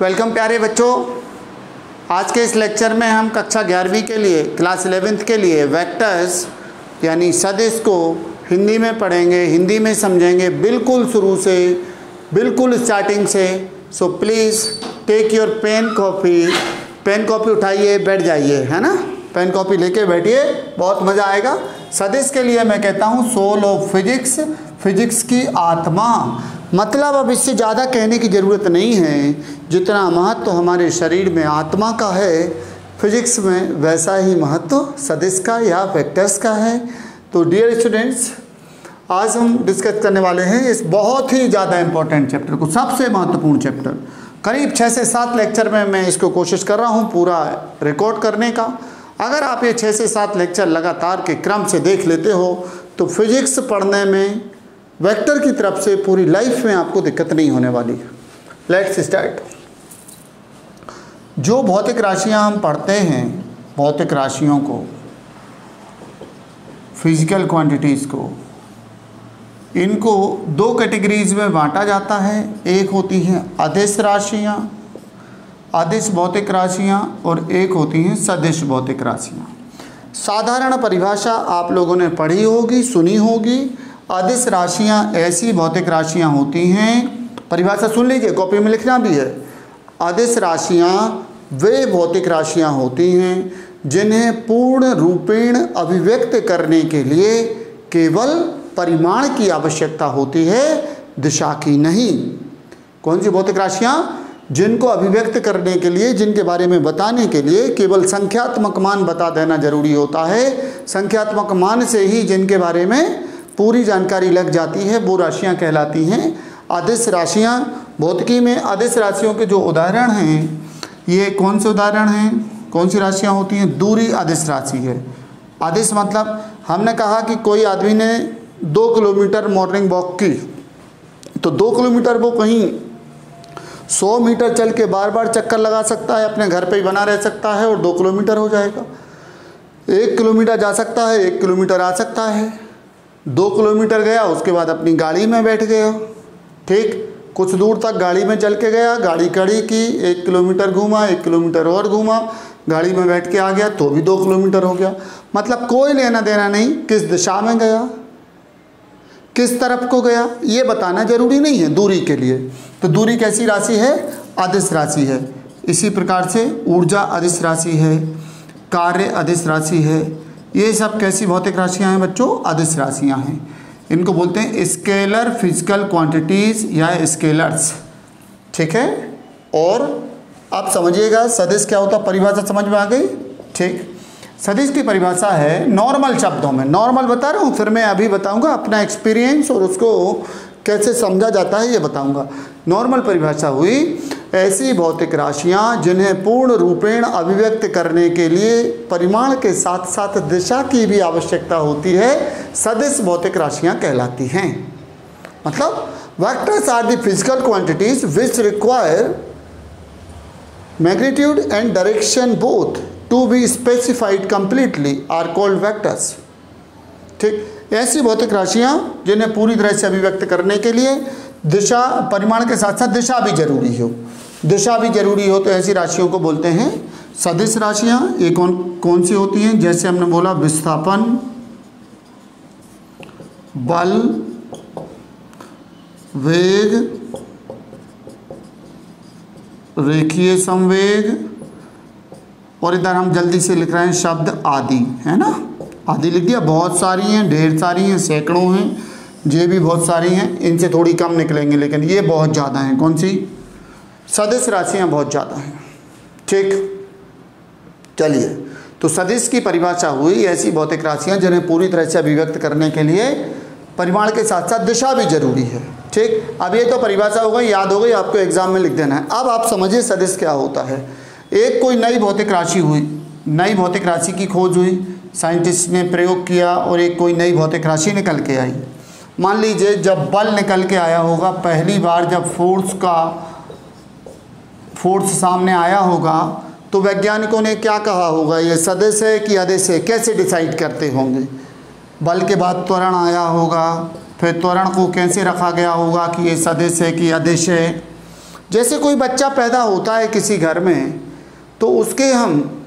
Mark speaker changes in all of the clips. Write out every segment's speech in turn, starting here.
Speaker 1: Welcome प्यारे बच्चों। आज के इस लेक्चर में हम कक्षा 11वीं के लिए क्लास 11th के लिए वेक्टर्स यानी सदिश को हिंदी में पढ़ेंगे, हिंदी में समझेंगे, बिल्कुल शुरू से, बिल्कुल स्टार्टिंग से। So please take your pen copy उठाइए, बैठ जाइए, है ना। पेन कॉपी लेके बैठिए, बहुत मज़ा आएगा। सदिश के लिए मैं कहता हूँ सोल ऑफ फिजिक्स, फिजिक्स की आत्मा। मतलब अब इससे ज़्यादा कहने की ज़रूरत नहीं है। जितना महत्व हमारे शरीर में आत्मा का है, फिजिक्स में वैसा ही महत्व सदिश का या वेक्टर्स का है। तो डियर स्टूडेंट्स, आज हम डिस्कस करने वाले हैं इस बहुत ही ज़्यादा इम्पोर्टेंट चैप्टर को, सबसे महत्वपूर्ण चैप्टर। करीब 6 से 7 लेक्चर में मैं इसको कोशिश कर रहा हूँ पूरा रिकॉर्ड करने का। अगर आप ये 6 से 7 लेक्चर लगातार के क्रम से देख लेते हो तो फिजिक्स पढ़ने में वेक्टर की तरफ से पूरी लाइफ में आपको दिक्कत नहीं होने वाली। Let's start. जो भौतिक राशियाँ हम पढ़ते हैं, भौतिक राशियों को, फिजिकल क्वांटिटीज़ को, इनको 2 कैटेगरीज में बांटा जाता है। एक होती हैं अदिश राशियाँ, अदिश भौतिक राशियाँ, और एक होती हैं सदिश भौतिक राशियाँ। साधारण परिभाषा आप लोगों ने पढ़ी होगी, सुनी होगी। अदिश राशियाँ ऐसी भौतिक राशियाँ होती हैं, परिभाषा सुन लीजिए, कॉपी में लिखना भी है। अदिश राशियाँ वे भौतिक राशियाँ होती हैं जिन्हें पूर्ण रूपेण अभिव्यक्त करने के लिए केवल परिमाण की आवश्यकता होती है, दिशा की नहीं। कौन सी भौतिक राशियाँ? जिनको अभिव्यक्त करने के लिए, जिनके बारे में बताने के लिए केवल संख्यात्मक मान बता देना जरूरी होता है। संख्यात्मक मान से ही जिनके बारे में पूरी जानकारी लग जाती है, वो राशियाँ कहलाती हैं अदिश राशियाँ। भौतिकी में अदिश राशियों के जो उदाहरण हैं, ये कौन से उदाहरण हैं, कौन सी राशियाँ होती हैं? दूरी अदिश राशि है। अदिश मतलब हमने कहा कि कोई आदमी ने 2 किलोमीटर मॉर्निंग वॉक की, तो 2 किलोमीटर वो कहीं 100 मीटर चल के बार बार चक्कर लगा सकता है, अपने घर पे ही बना रह सकता है और 2 किलोमीटर हो जाएगा। 1 किलोमीटर जा सकता है, 1 किलोमीटर आ सकता है। 2 किलोमीटर गया, उसके बाद अपनी गाड़ी में बैठ गया, ठीक, कुछ दूर तक गाड़ी में चल के गया, गाड़ी खड़ी की, 1 किलोमीटर घूमा, 1 किलोमीटर और घूमा, गाड़ी में बैठ के आ गया, तो भी 2 किलोमीटर हो गया। मतलब कोई लेना देना नहीं किस दिशा में गया, किस तरफ को गया, ये बताना जरूरी नहीं है दूरी के लिए। तो दूरी कैसी राशि है? अदिश राशि है। इसी प्रकार से ऊर्जा अदिश राशि है, कार्य अदिश राशि है। ये सब कैसी भौतिक राशियां हैं बच्चों? अदिश राशियां हैं। इनको बोलते हैं स्केलर फिजिकल क्वांटिटीज़ या स्केलर्स, ठीक है। और आप समझिएगा सदिश क्या होता, परिभाषा समझ में आ गई, ठीक। सदिश की परिभाषा है, नॉर्मल शब्दों में, नॉर्मल बता रहा हूँ, फिर मैं अभी बताऊँगा अपना एक्सपीरियंस और उसको कैसे समझा जाता है ये बताऊँगा। नॉर्मल परिभाषा हुई ऐसी भौतिक राशियाँ जिन्हें पूर्ण रूपेण अभिव्यक्त करने के लिए परिमाण के साथ साथ दिशा की भी आवश्यकता होती है, सदिश भौतिक राशियाँ कहलाती हैं। मतलब vectors are the physical quantities which require magnitude and direction both to be specified completely are called vectors, ठीक। ऐसी भौतिक राशियाँ जिन्हें पूरी तरह से अभिव्यक्त करने के लिए दिशा, परिमाण के साथ साथ दिशा भी जरूरी हो, दिशा भी जरूरी हो, तो ऐसी राशियों को बोलते हैं सदिश राशियाँ। ये कौन सी होती हैं? जैसे हमने बोला विस्थापन, बल, वेग, रेखीय संवेग, और इधर हम जल्दी से लिख रहे हैं शब्द आदि, है ना, आदि लिख दिया। बहुत सारी हैं, ढेर सारी हैं, सैकड़ों हैं, ये भी बहुत सारी हैं, इनसे थोड़ी कम निकलेंगे, लेकिन ये बहुत ज़्यादा हैं। कौन सी? सदिश राशियाँ बहुत ज़्यादा हैं, ठीक। चलिए, तो सदिश की परिभाषा हुई ऐसी भौतिक राशियाँ जिन्हें पूरी तरह से अभिव्यक्त करने के लिए परिमाण के साथ साथ दिशा भी जरूरी है, ठीक। अब ये तो परिभाषा हो गई, याद हो गई, आपको एग्जाम में लिख देना है। अब आप समझिए सदिश क्या होता है। एक कोई नई भौतिक राशि हुई, नई भौतिक राशि की खोज हुई, साइंटिस्ट ने प्रयोग किया और एक कोई नई भौतिक राशि निकल के आई। मान लीजिए जब बल निकल के आया होगा, पहली बार जब फोर्स सामने आया होगा, तो वैज्ञानिकों ने क्या कहा होगा, ये सदिश है कि अदिश है, कैसे डिसाइड करते होंगे? बल के बाद त्वरण आया होगा, फिर त्वरण को कैसे रखा गया होगा कि ये सदिश है कि अदिश है, जैसे कोई बच्चा पैदा होता है किसी घर में, तो उसके हम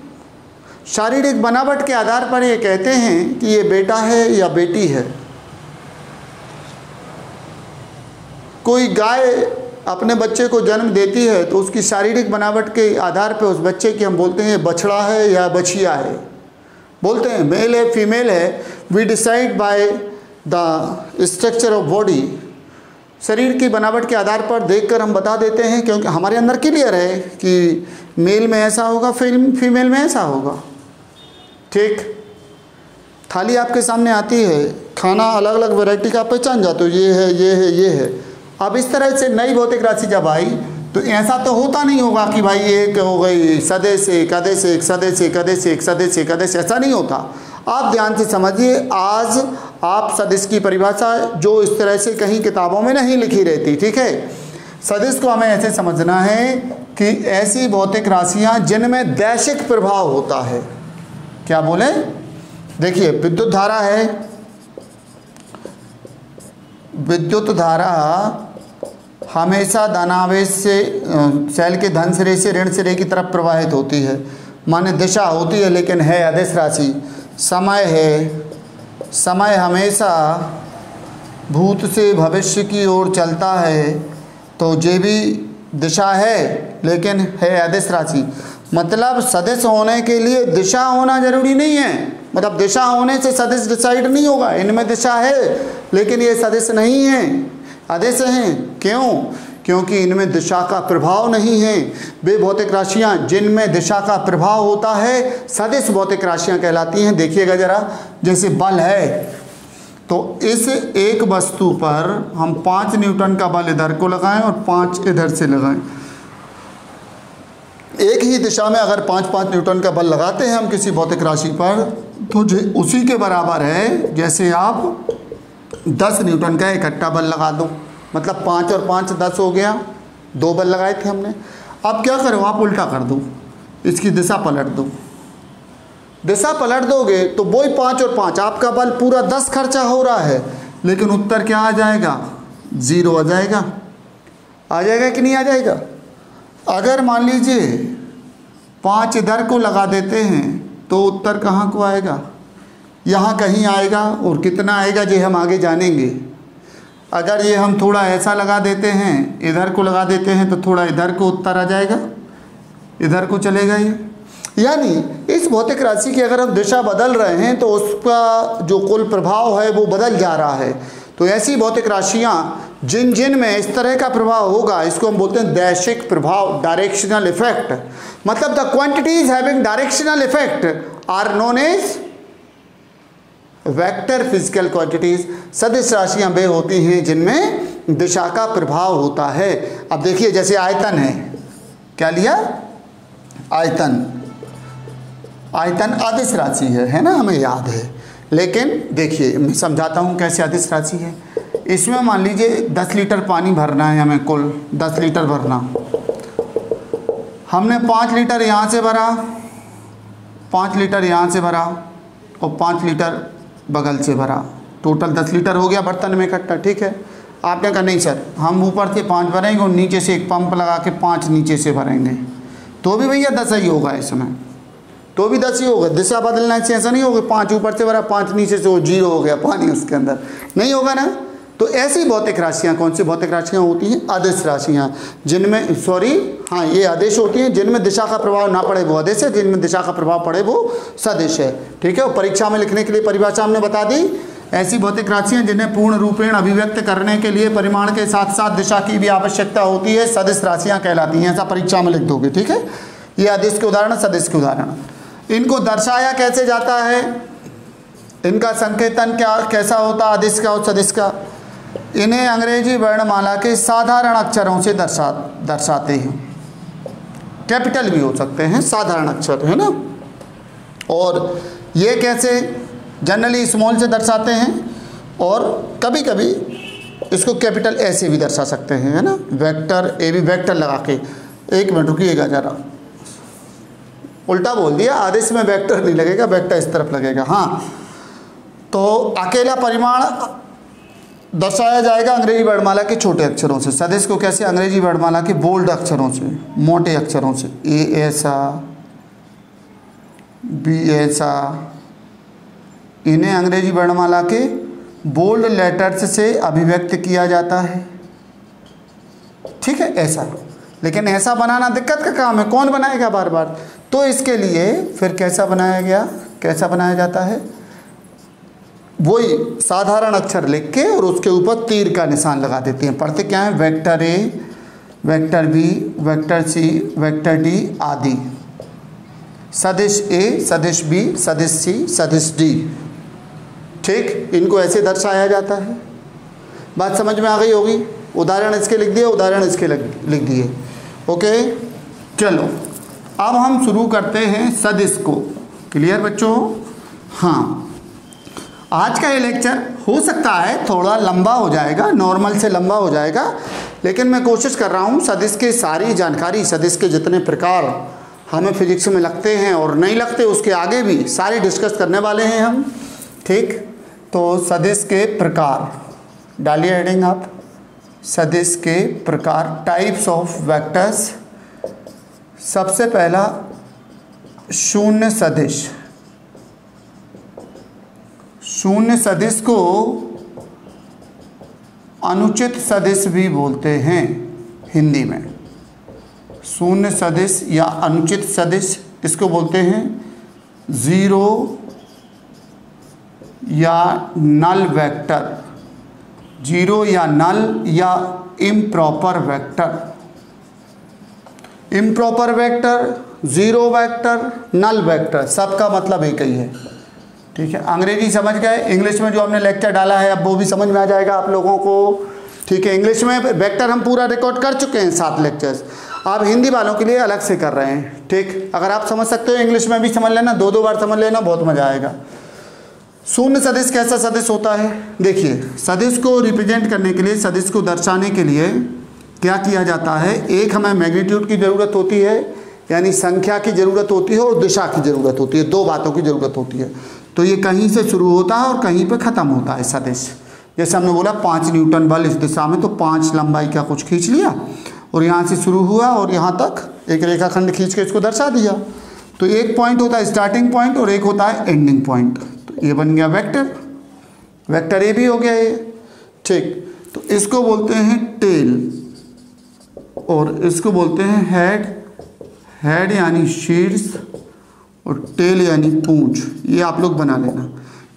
Speaker 1: शारीरिक बनावट के आधार पर ये कहते हैं कि ये बेटा है या बेटी है। कोई गाय अपने बच्चे को जन्म देती है तो उसकी शारीरिक बनावट के आधार पर उस बच्चे की हम बोलते हैं बछड़ा है या बछिया है, बोलते हैं मेल है फीमेल है। We decide by the structure of body, शरीर की बनावट के आधार पर देखकर हम बता देते हैं, क्योंकि हमारे अंदर क्लियर है कि मेल में ऐसा होगा, फीमेल में ऐसा होगा। ठीक, थाली आपके सामने आती है, खाना अलग अलग वैरायटी का पहचान जाते हो, ये है ये है ये है। अब इस तरह से नई भौतिक राशि जब आई तो ऐसा तो होता नहीं होगा कि भाई एक हो गई सदेश एक अदेश एक सदेश एक अदेश एक सदेश एक अदेश, ऐसा नहीं होता। आप ध्यान से समझिए, आज आप सदिश की परिभाषा जो इस तरह से कहीं किताबों में नहीं लिखी रहती, ठीक है। सदिश को हमें ऐसे समझना है कि ऐसी भौतिक राशियां जिनमें दैशिक प्रभाव होता है। क्या बोले? देखिए, विद्युत धारा है, विद्युत धारा हमेशा धनावेश से सेल के धन सिरे से ऋण सिरे की तरफ प्रवाहित होती है, माने दिशा होती है, लेकिन है अदिश राशि। समय है, समय हमेशा भूत से भविष्य की ओर चलता है, तो ये भी दिशा है लेकिन है अदिश राशि। मतलब सदिश होने के लिए दिशा होना जरूरी नहीं है, मतलब दिशा होने से सदिश डिसाइड नहीं होगा। इनमें दिशा है लेकिन ये सदिश नहीं है, अदिश हैं। क्यों? क्योंकि इनमें दिशा का प्रभाव नहीं है। वे भौतिक राशियां जिनमें दिशा का प्रभाव होता है सदिश भौतिक राशियां कहलाती हैं। देखिएगा जरा, जैसे बल है तो इस एक वस्तु पर हम 5 न्यूटन का बल इधर को लगाएं और 5 इधर से लगाएं, एक ही दिशा में अगर 5-5 न्यूटन का बल लगाते हैं हम किसी भौतिक राशि पर, तो उसी के बराबर है जैसे आप 10 न्यूटन का इकट्ठा बल लगा दो। मतलब 5 और 5 10 हो गया, 2 बल लगाए थे हमने। अब क्या करो, आप उल्टा कर दो, इसकी दिशा पलट दो। दिशा पलट दोगे तो वही 5 और 5, आपका बल पूरा 10 खर्चा हो रहा है, लेकिन उत्तर क्या आ जाएगा? 0 आ जाएगा। आ जाएगा कि नहीं आ जाएगा? अगर मान लीजिए 5 इधर को लगा देते हैं तो उत्तर कहाँ को आएगा? यहाँ कहीं आएगा, और कितना आएगा ये हम आगे जानेंगे। अगर ये हम थोड़ा ऐसा लगा देते हैं, इधर को लगा देते हैं, तो थोड़ा इधर को उत्तर आ जाएगा, इधर को चलेगा ये। यानी इस भौतिक राशि की अगर हम दिशा बदल रहे हैं तो उसका जो कुल प्रभाव है वो बदल जा रहा है। तो ऐसी भौतिक राशियाँ जिन में इस तरह का प्रभाव होगा, इसको हम बोलते हैं दैशिक प्रभाव, डायरेक्शनल इफेक्ट। मतलब the quantities having directional effect are known as vector physical quantities. सदिश राशियां वे होती हैं जिनमें दिशा का प्रभाव होता है। अब देखिए, जैसे आयतन है, क्या लिया? आयतन। आयतन अदिश राशि है ना, हमें याद है। लेकिन देखिए, मैं समझाता हूँ कैसे अदिश राशि है। इसमें मान लीजिए 10 लीटर पानी भरना है हमें, कुल 10 लीटर भरना। हमने 5 लीटर यहाँ से भरा, 5 लीटर यहाँ से भरा और 5 लीटर बगल से भरा, टोटल 10 लीटर हो गया बर्तन में इकट्ठा। ठीक है, आपने कहा नहीं सर, हम ऊपर से 5 भरेंगे और नीचे से एक पंप लगा के 5 नीचे से भरेंगे, तो भी भैया 10 ही होगा इसमें, तो भी 10 ही होगा। दिशा बदलने से ऐसा नहीं होगा 5 ऊपर से भरा 5 नीचे से, वो 0 हो गया पानी उसके अंदर, नहीं होगा ना। तो ऐसी भौतिक राशियाँ कौन सी भौतिक राशियाँ होती हैं? अदिश राशियाँ, जिनमें हाँ ये आदेश होती हैं जिनमें दिशा का प्रभाव ना पड़े वो आदेश है, जिनमें दिशा का प्रभाव पड़े वो सदिश है। ठीक है, और परीक्षा में लिखने के लिए परिभाषा हमने बता दी। ऐसी भौतिक राशियाँ जिन्हें पूर्ण रूपेण अभिव्यक्त करने के लिए परिमाण के साथ साथ दिशा की भी आवश्यकता होती है, सदिश राशियाँ कहलाती हैं। ऐसा परीक्षा में लिख दोगे। ठीक है, ये आदेश के उदाहरण, सदिश के उदाहरण। इनको दर्शाया कैसे जाता है, इनका संकेतन कैसा होता है अदिश का और सदिश का? इन्हें अंग्रेजी वर्णमाला के साधारण अक्षरों से दर्शाते हैं। कैपिटल भी हो सकते हैं, साधारण अक्षर, है ना। और ये कैसे? जनरली स्मॉल से दर्शाते हैं, और कभी कभी इसको कैपिटल ऐसे भी दर्शा सकते हैं, है ना। वेक्टर, ए भी वेक्टर लगा के। 1 मिनट रुकिएगा जरा, उल्टा बोल दिया, आदेश में वेक्टर नहीं लगेगा, वेक्टर इस तरफ लगेगा। हाँ, तो अकेला परिमाण दर्शाया जाएगा अंग्रेजी वर्णमाला के छोटे अक्षरों से। सदिश को कैसे? अंग्रेजी वर्णमाला के बोल्ड अक्षरों से, मोटे अक्षरों से। ए ऐसा, बी ऐसा, इन्हें अंग्रेजी वर्णमाला के बोल्ड लेटर्स से अभिव्यक्त किया जाता है। ठीक है, ऐसा। लेकिन ऐसा बनाना दिक्कत का काम है, कौन बनाएगा बार बार? तो इसके लिए फिर कैसा बनाया गया, कैसा बनाया जाता है? वही साधारण अक्षर लिख के और उसके ऊपर तीर का निशान लगा देते हैं। पढ़ते क्या है? Vector A, vector B, vector C, vector D आदि। सदिश ए, सदिश बी, सदिश सी, सदिश डी। ठीक, इनको ऐसे दर्शाया जाता है। बात समझ में आ गई होगी। उदाहरण इसके लिख दिए, उदाहरण इसके लिख दिए। ओके, चलो अब हम शुरू करते हैं सदिश को। क्लियर बच्चों? हाँ, आज का ये लेक्चर हो सकता है थोड़ा लंबा हो जाएगा, नॉर्मल से लंबा हो जाएगा, लेकिन मैं कोशिश कर रहा हूँ सदिश की सारी जानकारी, सदिश के जितने प्रकार हमें फिजिक्स में लगते हैं और नहीं लगते उसके आगे भी सारे डिस्कस करने वाले हैं हम। ठीक, तो सदिश के प्रकार डालिए हेडिंग आप। सदिश के प्रकार, टाइप्स ऑफ वेक्टर्स। सबसे पहला शून्य सदिश। शून्य सदिश को अनुचित सदिश भी बोलते हैं हिंदी में। शून्य सदिश या अनुचित सदिश इसको बोलते हैं जीरो या नल वेक्टर। जीरो या नल या improper vector. Improper vector, zero vector, null vector, सबका मतलब एक ही है। ठीक है, अंग्रेजी समझ गए। इंग्लिश में जो हमने लेक्चर डाला है अब वो भी समझ में आ जाएगा आप लोगों को। ठीक है, इंग्लिश में वेक्टर हम पूरा रिकॉर्ड कर चुके हैं 7 लेक्चर्स। आप हिंदी वालों के लिए अलग से कर रहे हैं। ठीक, अगर आप समझ सकते हो इंग्लिश में भी समझ लेना, 2-2 बार समझ लेना, बहुत मज़ा आएगा। शून्य सदिश कैसा सदिश होता है? देखिए, सदिश को रिप्रेजेंट करने के लिए, सदिश को दर्शाने के लिए क्या किया जाता है? एक हमें मैग्नीट्यूड की ज़रूरत होती है, यानी संख्या की ज़रूरत होती है, और दिशा की ज़रूरत होती है। 2 बातों की ज़रूरत होती है। तो ये कहीं से शुरू होता है और कहीं पर ख़त्म होता है सदिश। जैसे हमने बोला 5 न्यूटन बल इस दिशा में, तो 5 लंबाई का कुछ खींच लिया और यहाँ से शुरू हुआ और यहाँ तक एक रेखाखंड खींच के इसको दर्शा दिया। तो एक पॉइंट होता है स्टार्टिंग पॉइंट और एक होता है एंडिंग पॉइंट। तो ये बन गया वेक्टर, वेक्टर ए भी हो गया ये। ठीक, तो इसको बोलते हैं टेल और इसको बोलते हैं हेड। हेड यानी शीर्ष और टेल यानी पूंछ। ये आप लोग बना लेना।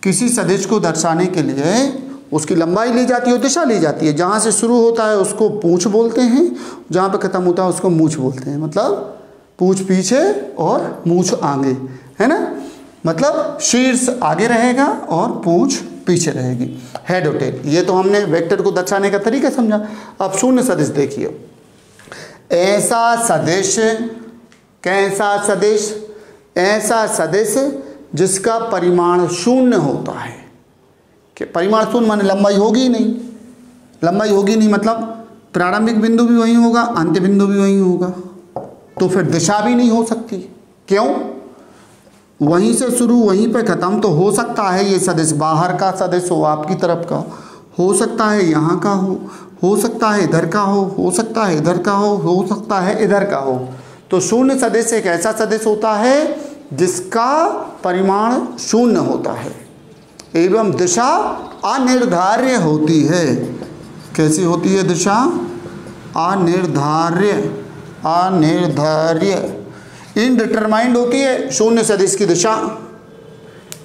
Speaker 1: किसी सदिश को दर्शाने के लिए उसकी लंबाई ली जाती है और दिशा ली जाती है। जहाँ से शुरू होता है उसको पूंछ बोलते हैं, जहाँ पे ख़त्म होता है उसको मूंछ बोलते हैं। मतलब पूंछ पीछे और मूंछ आगे, है ना? मतलब शीर्ष आगे रहेगा और पूंछ पीछे रहेगी। हेड और टेल, ये तो हमने वेक्टर को दर्शाने का तरीका समझा। अब शून्य सदिश देखिए। ऐसा सदिश, कैसा सदिश? ऐसा सदिश जिसका परिमाण शून्य होता है। कि परिमाण शून्य माने लंबाई होगी ही नहीं। लंबाई होगी नहीं मतलब प्रारंभिक बिंदु भी वहीं होगा, अंत्य बिंदु भी वहीं होगा। तो फिर दिशा भी नहीं हो सकती। क्यों? वहीं से शुरू वहीं पे ख़त्म। तो हो सकता है ये सदिश बाहर का सदिश हो, आपकी तरफ का हो सकता है, यहाँ का हो सकता है इधर का हो सकता है इधर का हो सकता है इधर का हो। तो शून्य सदिश एक ऐसा सदिश होता है जिसका परिमाण शून्य होता है एवं दिशा अनिर्धार्य होती है। कैसी होती है दिशा? अनिर्धार्य, इनडिटरमाइंड होती है शून्य सदिश की दिशा।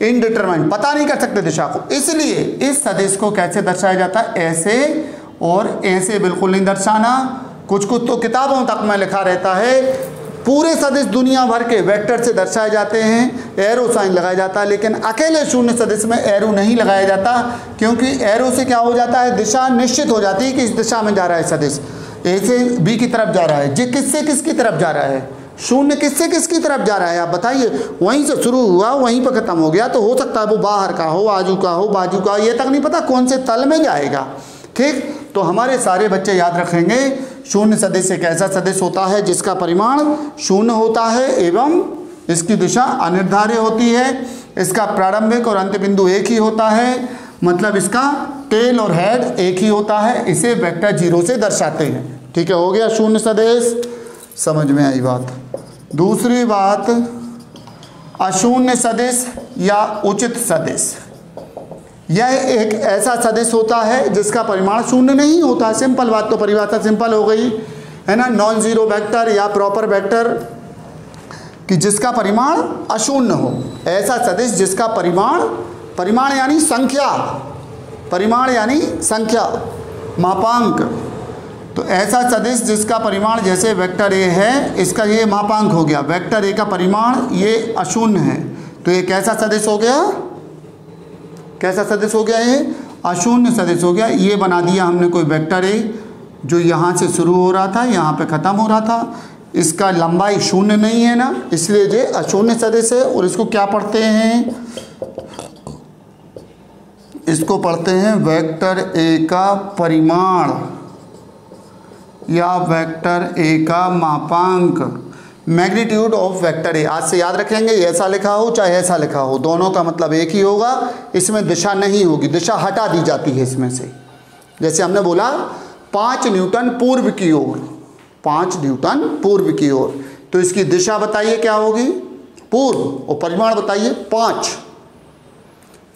Speaker 1: इनडिटरमाइंड, पता नहीं कर सकते दिशा को। इसलिए इस सदिश को कैसे दर्शाया जाता है? ऐसे और ऐसे बिल्कुल नहीं दर्शाना। कुछ कुछ तो किताबों तक में लिखा रहता है। पूरे सदिश दुनिया भर के वेक्टर से दर्शाए जाते हैं, एरो साइन लगाया जाता है, लेकिन अकेले शून्य सदिश में एरो नहीं लगाया जाता। क्योंकि एरो से क्या हो जाता है? दिशा निश्चित हो जाती है कि इस दिशा में जा रहा है सदिश। ए से बी की तरफ जा रहा है, जी किससे किसकी तरफ जा रहा है? शून्य किससे किसकी तरफ जा रहा है? आप बताइए। वहीं से शुरू हुआ वहीं पर ख़त्म हो गया। तो हो सकता है वो बाहर का हो, आजू का हो, बाजू का हो, ये तक नहीं पता कौन से तल में जाएगा। ठीक, तो हमारे सारे बच्चे याद रखेंगे शून्य सदिश एक ऐसा सदिश होता है जिसका परिमाण शून्य होता है एवं इसकी दिशा अनिर्धार्य होती है। इसका प्रारंभिक और अंत्य बिंदु एक ही होता है। मतलब इसका टेल और हेड एक ही होता है, इसे वेक्टर 0 से दर्शाते हैं। ठीक है, हो गया शून्य सदिश, समझ में आई बात। दूसरी बात, अशून्य सदिश या उचित सदिश। यह एक ऐसा सदिश होता है जिसका परिमाण शून्य नहीं होता। सिंपल बात, तो परिभाषा सिंपल हो गई है ना। नॉन जीरो वेक्टर या प्रॉपर वेक्टर कि जिसका परिमाण अशून्य हो, ऐसा सदिश जिसका परिमाण यानी संख्या, परिमाण यानी संख्या, मापांक। तो ऐसा सदिश जिसका परिमाण, जैसे वेक्टर ए है, इसका ये मापांक हो गया, वेक्टर ए का परिमाण ये अशून्य है, तो ये कैसा सदिश हो गया, कैसा सदिश हो गया, ये अशून्य सदिश हो गया। ये बना दिया हमने कोई वेक्टर ए जो यहाँ से शुरू हो रहा था, यहाँ पे ख़त्म हो रहा था, इसका लंबाई शून्य नहीं है ना, इसलिए ये अशून्य सदिश है। और इसको क्या पढ़ते हैं, इसको पढ़ते हैं वेक्टर ए का परिमाण या वेक्टर ए का मापांक, मैग्नीट्यूड ऑफ वेक्टर ए। आज से याद रखेंगे, ऐसा लिखा हो चाहे ऐसा लिखा हो, दोनों का मतलब एक ही होगा। इसमें दिशा नहीं होगी, दिशा हटा दी जाती है इसमें से। जैसे हमने बोला 5 न्यूटन पूर्व की ओर, 5 न्यूटन पूर्व की ओर, तो इसकी दिशा बताइए क्या होगी, पूर्व, और परिमाण बताइए 5।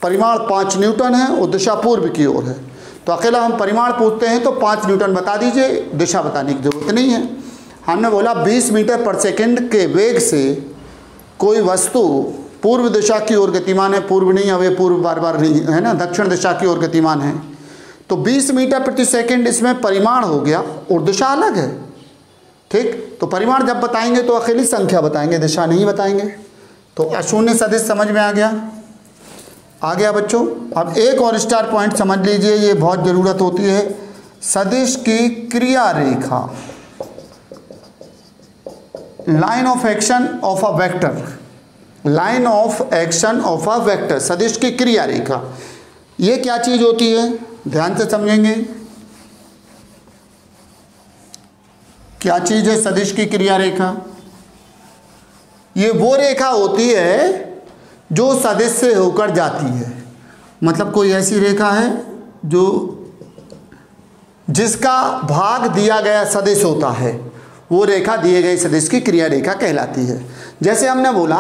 Speaker 1: परिमाण 5 न्यूटन है और दिशा पूर्व की ओर है। तो अकेला हम परिमाण पूछते हैं तो 5 न्यूटन बता दीजिए, दिशा बताने की जरूरत नहीं है। हमने बोला 20 मीटर पर सेकंड के वेग से कोई वस्तु पूर्व दिशा की ओर गतिमान है, पूर्व नहीं, अवे पूर्व बार बार नहीं है ना, दक्षिण दिशा की ओर गतिमान है। तो 20 मीटर प्रति सेकंड इसमें परिमाण हो गया और दिशा अलग है। ठीक, तो परिमाण जब बताएंगे तो अकेली संख्या बताएंगे, दिशा नहीं बताएंगे। तो अशून्य सदिश समझ में आ गया बच्चों। अब एक और स्टार पॉइंट समझ लीजिए, ये बहुत ज़रूरत होती है, सदिश की क्रिया रेखा, line of action of a vector, line of action of a vector, सदिश की क्रिया रेखा। ये क्या चीज़ होती है, ध्यान से समझेंगे। क्या चीज़ है सदिश की क्रिया रेखा? ये वो रेखा होती है जो सदिश से होकर जाती है। मतलब कोई ऐसी रेखा है जो जिसका भाग दिया गया सदिश होता है, वो रेखा दिए गए सदिश की क्रिया रेखा कहलाती है। जैसे हमने बोला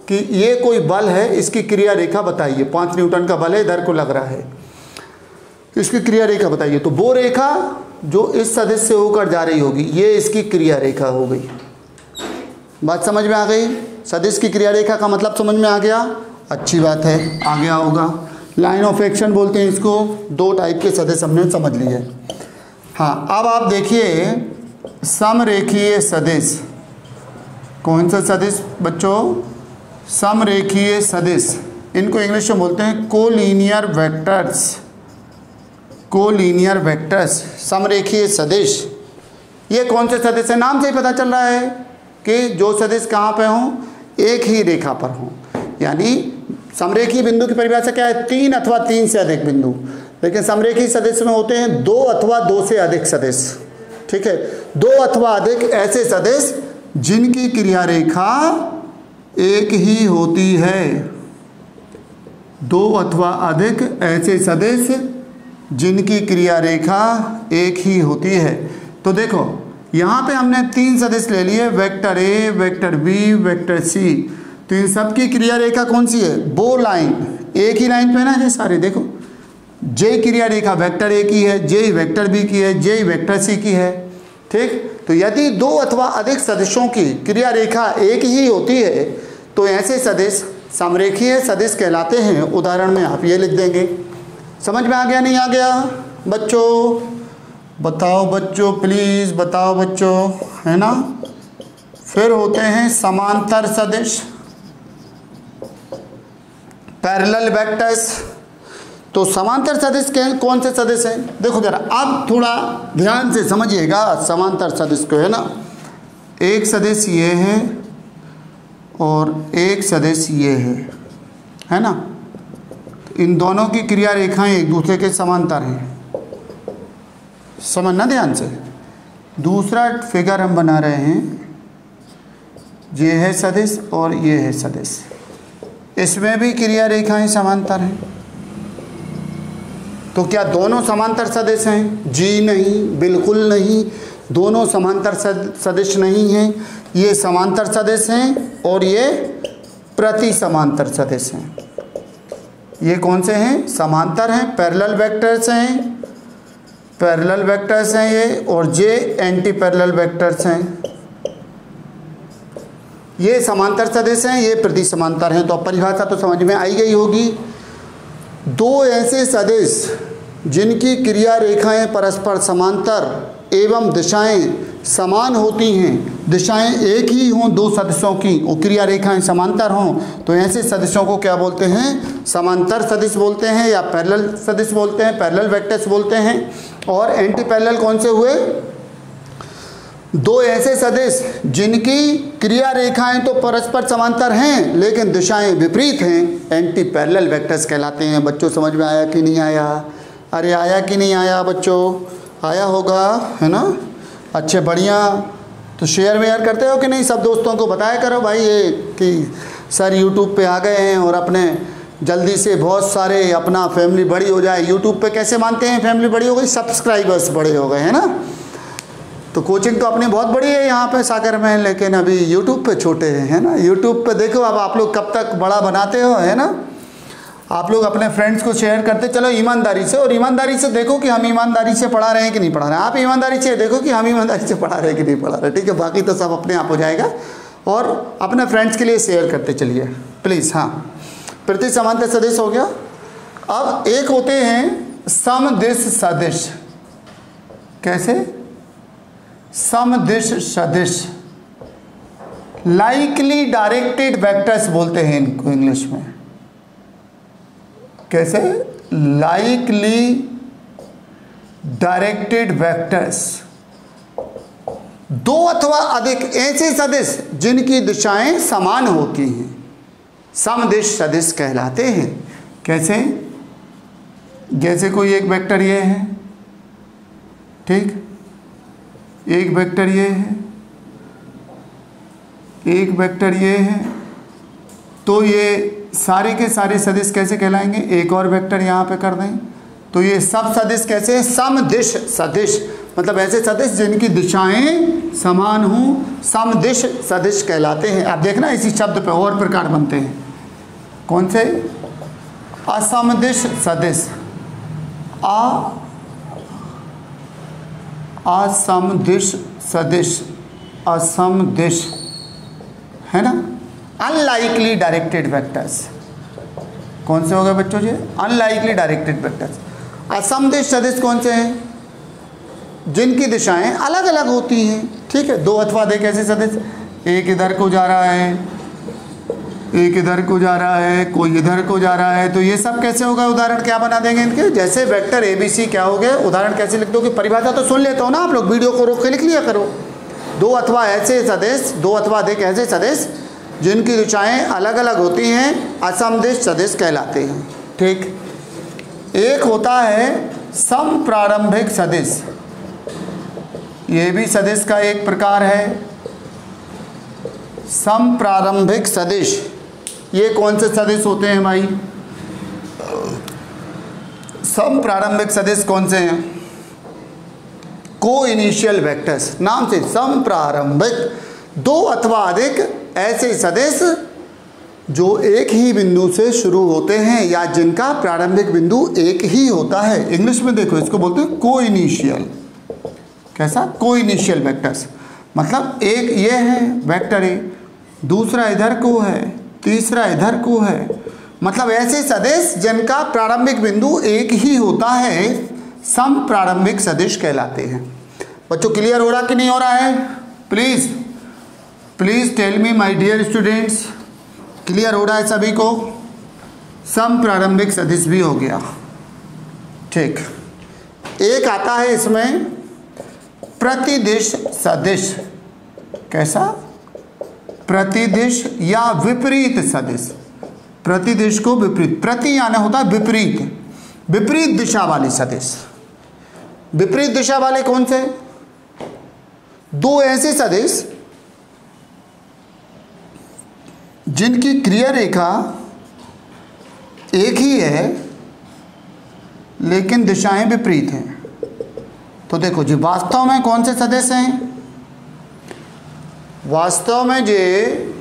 Speaker 1: कि ये कोई बल है, इसकी क्रिया रेखा बताइए, 5 न्यूटन का बल है, इधर को लग रहा है, इसकी क्रिया रेखा बताइए। तो वो रेखा जो इस सदिश से होकर जा रही होगी, ये इसकी क्रिया रेखा हो गई। बात समझ में आ गई? सदिश की क्रिया रेखा का मतलब समझ में आ गया? अच्छी बात है, आ गया होगा। लाइन ऑफ एक्शन बोलते हैं इसको। 2 टाइप के सदिश हमने समझ लिए। हाँ, अब आप देखिए समरेखीय सदिश। कौन सा सदिश बच्चों? समरेखीय सदिश। इनको इंग्लिश में बोलते हैं कोलिनियर वेक्टर्स, कोलिनियर वेक्टर्स, समरेखीय सदिश। ये कौन से सदिश है? नाम से ही पता चल रहा है कि जो सदिश कहाँ पे हों, एक ही रेखा पर हों। यानी समरेखीय बिंदु की परिभाषा क्या है? 3 अथवा 3 से अधिक बिंदु। लेकिन समरेखीय सदिश में होते हैं 2 अथवा 2 से अधिक सदिश। ठीक है, 2 अथवा अधिक ऐसे सदिश जिनकी क्रिया रेखा एक ही होती है। 2 अथवा अधिक ऐसे सदिश जिनकी क्रिया रेखा एक ही होती है। तो देखो यहाँ पे हमने 3 सदिश ले लिए, vector A, vector B, vector C. तो इन सब की क्रिया रेखा कौन सी है? वो लाइन, एक ही लाइन पे ना ये सारे। देखो जे क्रिया रेखा वेक्टर ए की है, जे वेक्टर बी की है, जे वेक्टर सी की है। ठीक, तो यदि 2 अथवा अधिक सदिशों की क्रिया रेखा एक ही होती है तो ऐसे सदिश समरेखीय सदिश कहलाते हैं। उदाहरण में आप ये लिख देंगे। समझ में आ गया नहीं आ गया बच्चों? बताओ बच्चों, प्लीज़ बताओ बच्चों, है ना। फिर होते हैं समांतर सदिश, पैरेलल वेक्टर्स। तो समांतर सदिश के कौन से सदिश हैं? देखो जरा, अब थोड़ा ध्यान से समझिएगा समांतर सदिश को, है ना। एक सदिश ये है और एक सदिश ये है ना। इन दोनों की क्रिया रेखाएं एक दूसरे के समांतर हैं। समझना ध्यान से। दूसरा फिगर हम बना रहे हैं, ये है सदिश और ये है सदिश। इसमें भी क्रिया रेखाएं समांतर हैं। तो क्या दोनों समांतर सदिश हैं? जी नहीं, बिल्कुल नहीं, दोनों समांतर सदिश नहीं हैं। ये समांतर सदिश हैं और ये प्रति समांतर सदिश हैं। ये कौन से हैं? समांतर हैं, पैरेलल वेक्टर्स हैं, पैरेलल वेक्टर्स हैं ये, और जे एंटी पैरेलल वेक्टर्स हैं। ये समांतर सदिश हैं, ये प्रति समांतर हैं। तो अब परिभाषा तो समझ में आई गई होगी। दो ऐसे सदिश जिनकी क्रिया रेखाएं परस्पर समांतर एवं दिशाएं समान होती हैं, दिशाएं एक ही हों दो सदिशों की और क्रिया रेखाएं समांतर हों, तो ऐसे सदिशों को क्या बोलते हैं? समांतर सदिश बोलते हैं या पैरेलल सदिश बोलते हैं, पैरेलल वेक्टर्स बोलते हैं। और एंटी पैरेलल कौन से हुए? दो ऐसे सदिश जिनकी क्रिया रेखाएं तो परस्पर समांतर हैं लेकिन दिशाएं विपरीत हैं, एंटी पैरेलल वेक्टर्स कहलाते हैं। बच्चों समझ में आया कि नहीं आया? अरे आया कि नहीं आया बच्चों? आया होगा, है ना? अच्छे, बढ़िया। तो शेयर वेयर करते हो कि नहीं? सब दोस्तों को बताया करो भाई ये कि सर यूट्यूब पे आ गए हैं और अपने जल्दी से बहुत सारे अपना फैमिली बड़ी हो जाए। यूट्यूब पे कैसे मानते हैं फैमिली बड़ी हो गई? सब्सक्राइबर्स बड़े हो गए, है ना? तो कोचिंग तो अपनी बहुत बड़ी है यहाँ पे सागर में, लेकिन अभी यूट्यूब पे छोटे हैं, है ना? यूट्यूब पे देखो अब आप लोग कब तक बड़ा बनाते हो, है ना? आप लोग अपने फ्रेंड्स को शेयर करते चलो ईमानदारी से, और ईमानदारी से देखो कि हम ईमानदारी से पढ़ा रहे हैं कि नहीं पढ़ा रहे हैं। आप ईमानदारी से देखो कि हम ईमानदारी से पढ़ा रहे हैं कि नहीं पढ़ा रहे, ठीक है? बाकी तो सब अपने आप हो जाएगा। और अपने फ्रेंड्स के लिए शेयर करते चलिए प्लीज़। हाँ, प्रति समांतर सदिश हो गया। अब एक होते हैं समदिश सदिश। कैसे? समदिश सदिश, लाइकली डायरेक्टेड वेक्टर्स बोलते हैं इनको इंग्लिश में। कैसे? Likely directed vectors. दो अथवा अधिक ऐसे सदिश जिनकी दिशाएं समान होती हैं समदिश सदिश कहलाते हैं। कैसे? जैसे कोई एक वेक्टर ये है, ठीक, एक वेक्टर ये है, एक वेक्टर ये है, तो ये सारे के सारे सदिश कैसे कहलाएंगे? एक और वेक्टर यहाँ पे कर दें तो ये सब सदिश कैसे हैं? समदिश सदिश, मतलब ऐसे सदिश जिनकी दिशाएं समान हों समदिश सदिश कहलाते हैं। आप देखना इसी शब्द पे और प्रकार बनते हैं। कौन से? असमदिश सदिश, असमदिश सदिश, असमदिश, है ना? Unlikely directed vectors. कौन से हो गए बच्चों जी? Unlikely directed vectors. असमदिश सदिश कौन से हैं? जिनकी दिशाएं अलग अलग होती हैं, ठीक है? दो अथवा अधिक ऐसे सदिश, एक इधर को जा रहा है, एक इधर को जा रहा है, कोई इधर को जा रहा है, तो ये सब कैसे होगा? उदाहरण क्या बना देंगे इनके? जैसे वेक्टर ABC क्या हो गए, उदाहरण कैसे लिख दोगे? परिभाषा तो सुन लेते हो ना आप लोग, वीडियो को रोक के लिख लिया करो। दो अथवा ऐसे सदिश, दो अथवा अधिक ऐसे सदिश जिनकी दिशाएं अलग अलग होती हैं असमदिश सदिश कहलाते हैं, ठीक। एक होता है समप्रारंभिक सदिश, ये भी सदिश का एक प्रकार है। समप्रारंभिक सदिश, ये कौन से सदिश होते हैं भाई? समप्रारंभिक सदिश कौन से हैं? को इनिशियल वेक्टर्स नाम से समप्रारंभिक, दो अथवा अधिक ऐसे सदिश जो एक ही बिंदु से शुरू होते हैं या जिनका प्रारंभिक बिंदु एक ही होता है। इंग्लिश में देखो इसको बोलते हैं को इनिशियल। कैसा? को इनिशियल वेक्टर्स, मतलब एक ये है वेक्टर ए, दूसरा इधर को है, तीसरा इधर को है, मतलब ऐसे सदिश जिनका प्रारंभिक बिंदु एक ही होता है समप्रारंभिक सदिश कहलाते हैं। बच्चों क्लियर हो रहा कि नहीं हो रहा है? Please tell me my dear students, clear हो रहा है सभी को? समप्रारंभिक सदिश भी हो गया, ठीक। एक आता है इसमें प्रतिदिश सदिश। कैसा? प्रतिदिश या विपरीत सदिश। प्रतिदिश को विपरीत, प्रति आना होता है विपरीत, विपरीत दिशा वाले सदिश। विपरीत दिशा वाले कौन से? दो ऐसे सदिश जिनकी क्रिया रेखा एक ही है लेकिन दिशाएं विपरीत हैं। तो देखो जी, वास्तव में कौन से सदिश हैं? वास्तव में ये